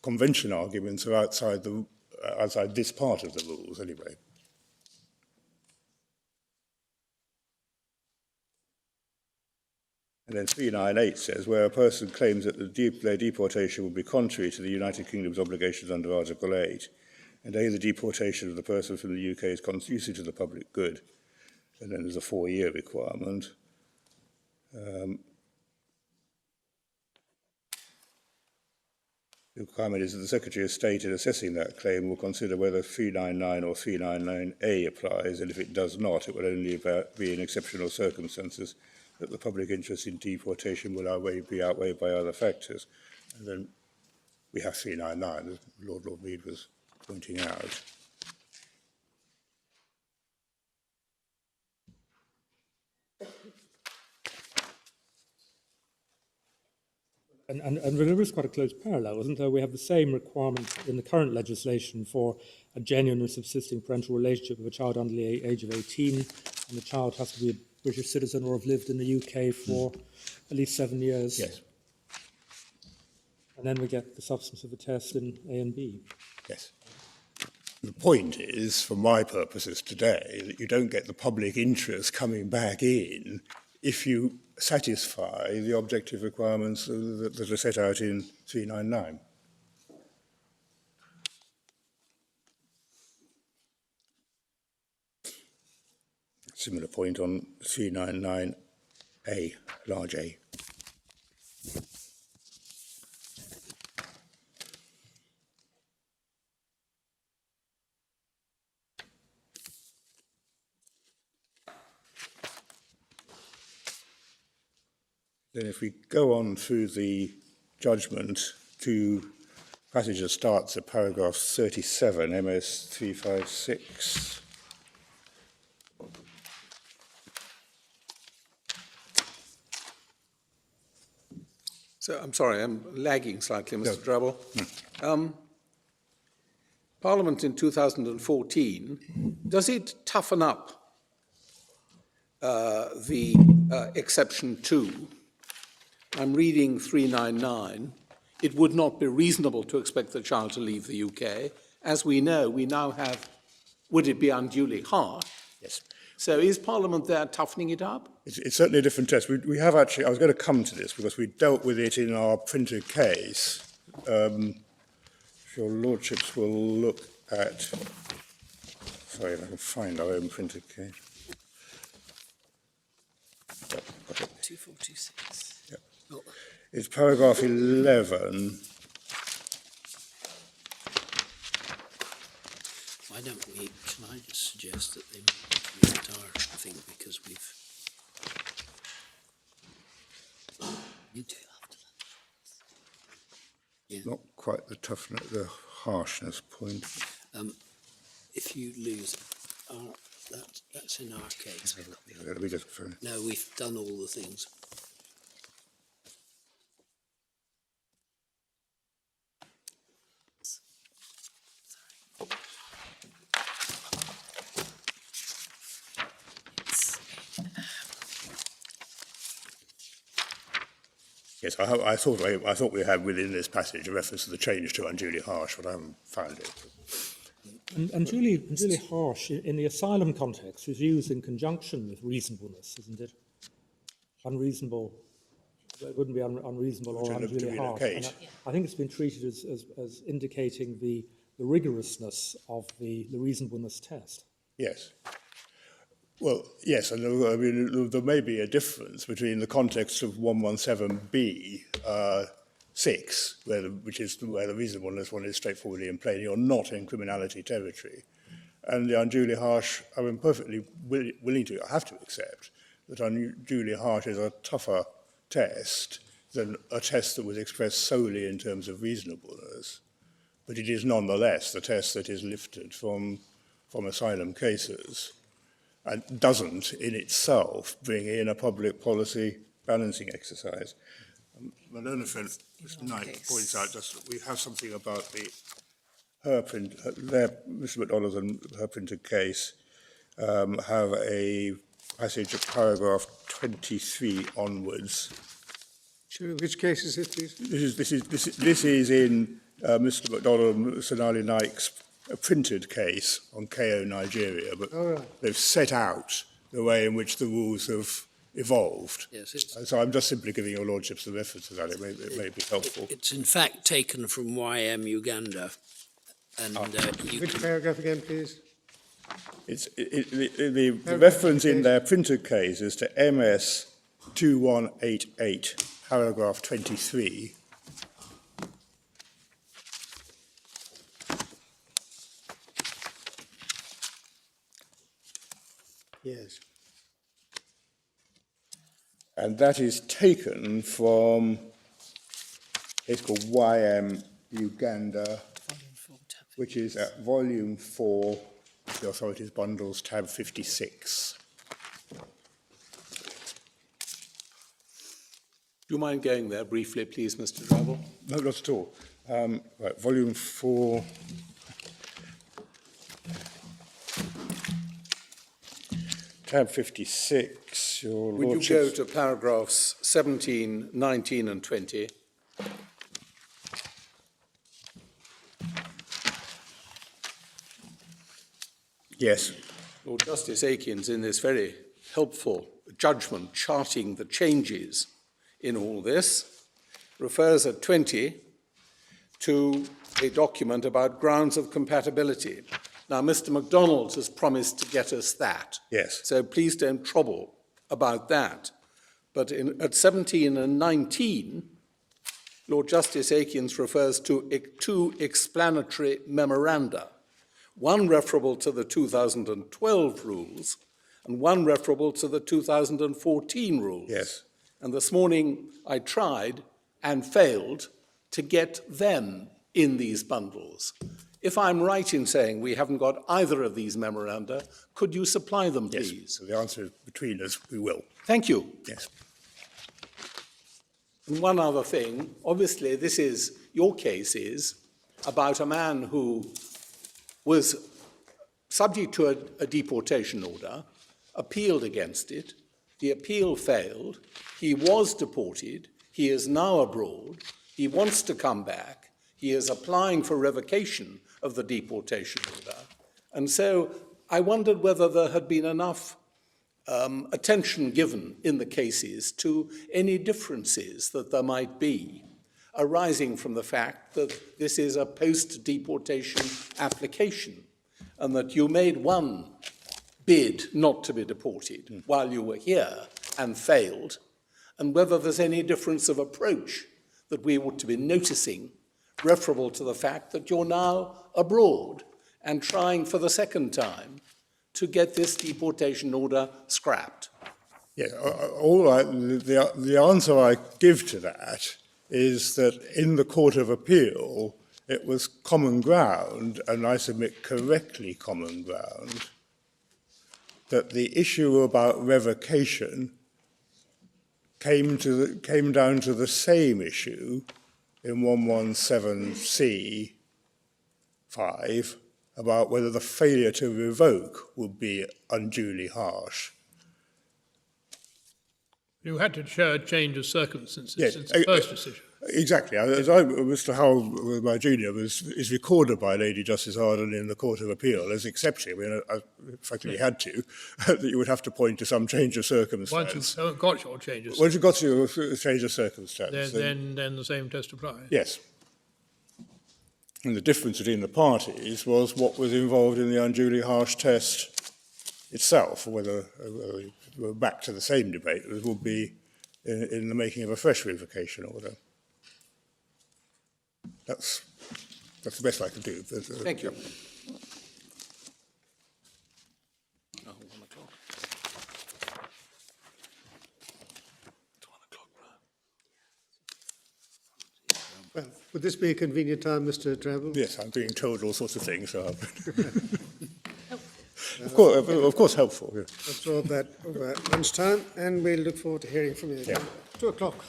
convention arguments are outside this part of the rules anyway. And then 398 says, where a person claims that their deportation will be contrary to the United Kingdom's obligations under Article 8, and A, the deportation of the person from the UK is conducive to the public good, and then there's a 4-year requirement. The requirement is that the Secretary of State, in assessing that claim, will consider whether 399 or 399A applies, and if it does not, it will only be in exceptional circumstances that the public interest in deportation will be outweighed by other factors. And then we have 399, as Lord Mead was pointing out. And there is quite a close parallel, isn't there? We have the same requirement in the current legislation for a genuine and subsisting parental relationship with a child under the age of 18, and the child has to be a British citizen or have lived in the UK for at least 7 years. Yes, And then we get the substance of the test in A and B. yes. The point is, for my purposes today, that you don't get the public interest coming back in if you satisfy the objective requirements that are set out in 399. Similar point on 399A, large A. Then if we go on through the judgment to passage that starts at paragraph 37, MS 356. So I'm sorry, I'm lagging slightly, Mr. Drabble. Parliament in 2014, does it toughen up the exception 2? I'm reading 399. It would not be reasonable to expect the child to leave the UK. As we know, we now have, would it be unduly harsh? Yes. So is Parliament there toughening it up? It's certainly a different test. We have actually, I was going to come to this because we dealt with it in our printed case. If your lordships will look at, sorry, if I can find our own printed case. Yep, got it. 2426. Yep. Oh. It's paragraph 11. Why don't we, can I just suggest that they make the entire thing because we've... You do after Yeah. Not quite the toughness, the harshness point. If you lose, that's in our case. Let me just. No, we've done all the things. Yes, I thought we had within this passage a reference to the change to unduly harsh, but I haven't found it. And unduly harsh in the asylum context is used in conjunction with reasonableness, isn't it? Unreasonable, it wouldn't be unreasonable or unduly harsh. And I think it's been treated as indicating the rigorousness of the reasonableness test. Yes. Well, yes, and I mean, there may be a difference between the context of 117B 6, which is where the reasonableness one is straightforwardly and plain, you're not in criminality territory, and the unduly harsh, I'm perfectly willing to, I have to accept, that unduly harsh is a tougher test than a test that was expressed solely in terms of reasonableness, but it is nonetheless the test that is lifted from asylum cases, and doesn't in itself bring in a public policy balancing exercise. My learned friend, Mr. Knight, points out just that we have something about Mr. MacDonald's and her printed case have a passage of paragraph 23 onwards. Sure, which case is it, please? This is in Mr. MacDonald and Sonali Naik's a printed case on KO Nigeria, but they've set out the way in which the rules have evolved. Yes, so I'm just simply giving your lordships the reference to that. It may be helpful. It's in fact taken from YM Uganda. And which paragraph again, please? The reference in their printed case is to MS 2188, paragraph 23. Yes. And that is taken from, it's called YM Uganda, which is at volume 4, the authorities bundles, tab 56. Do you mind going there briefly, please, Mr. Drabble? No, not at all. Right, volume 4. Tab 56, your Would you lordship's... go to paragraphs 17, 19 and 20? Yes. Lord Justice Aikins, in this very helpful judgment charting the changes in all this, refers at 20 to a document about grounds of compatibility. Now, Mr. MacDonald has promised to get us that. Yes. So please don't trouble about that. But at 17 and 19, Lord Justice Aikins refers to two explanatory memoranda, one referable to the 2012 rules and one referable to the 2014 rules. Yes. And this morning I tried and failed to get them in these bundles. If I'm right in saying we haven't got either of these memoranda, could you supply them, please? Yes. So the answer is between us, we will. Thank you. Yes. And one other thing, obviously your case is about a man who was subject to a deportation order, appealed against it, the appeal failed, he was deported, he is now abroad, he wants to come back, he is applying for revocation of the deportation order. And so I wondered whether there had been enough attention given in the cases to any differences that there might be arising from the fact that this is a post-deportation application and that you made one bid not to be deported while you were here and failed, and whether there's any difference of approach that we ought to be noticing referable to the fact that you're now abroad and trying for the second time to get this deportation order scrapped. Yeah, all right. The answer I give to that is that in the Court of Appeal, it was common ground, and I submit correctly common ground, that the issue about revocation came down to the same issue in 117C5 about whether the failure to revoke would be unduly harsh. You had to show a change of circumstances Yes, since the first decision. Exactly. Mr. Howell, my junior, is recorded by Lady Justice Arden in the Court of Appeal as exception. I mean, frankly, he had to, that you would have to point to some change of circumstance. Once you haven't got your changes, Once you've got to a change of circumstance, then the same test applies. yes. And the difference between the parties was what was involved in the unduly harsh test itself, whether we're back to the same debate as would be in the making of a fresh revocation order. That's the best I can do. Thank you. Oh, 1 o'clock. 1 o'clock. Well, would this be a convenient time, Mr. Drabble? Yes, I'm being told all sorts of things. So of course, helpful. Yeah. Absorb that over lunchtime, and we'll look forward to hearing from you again. Yeah. 2 o'clock.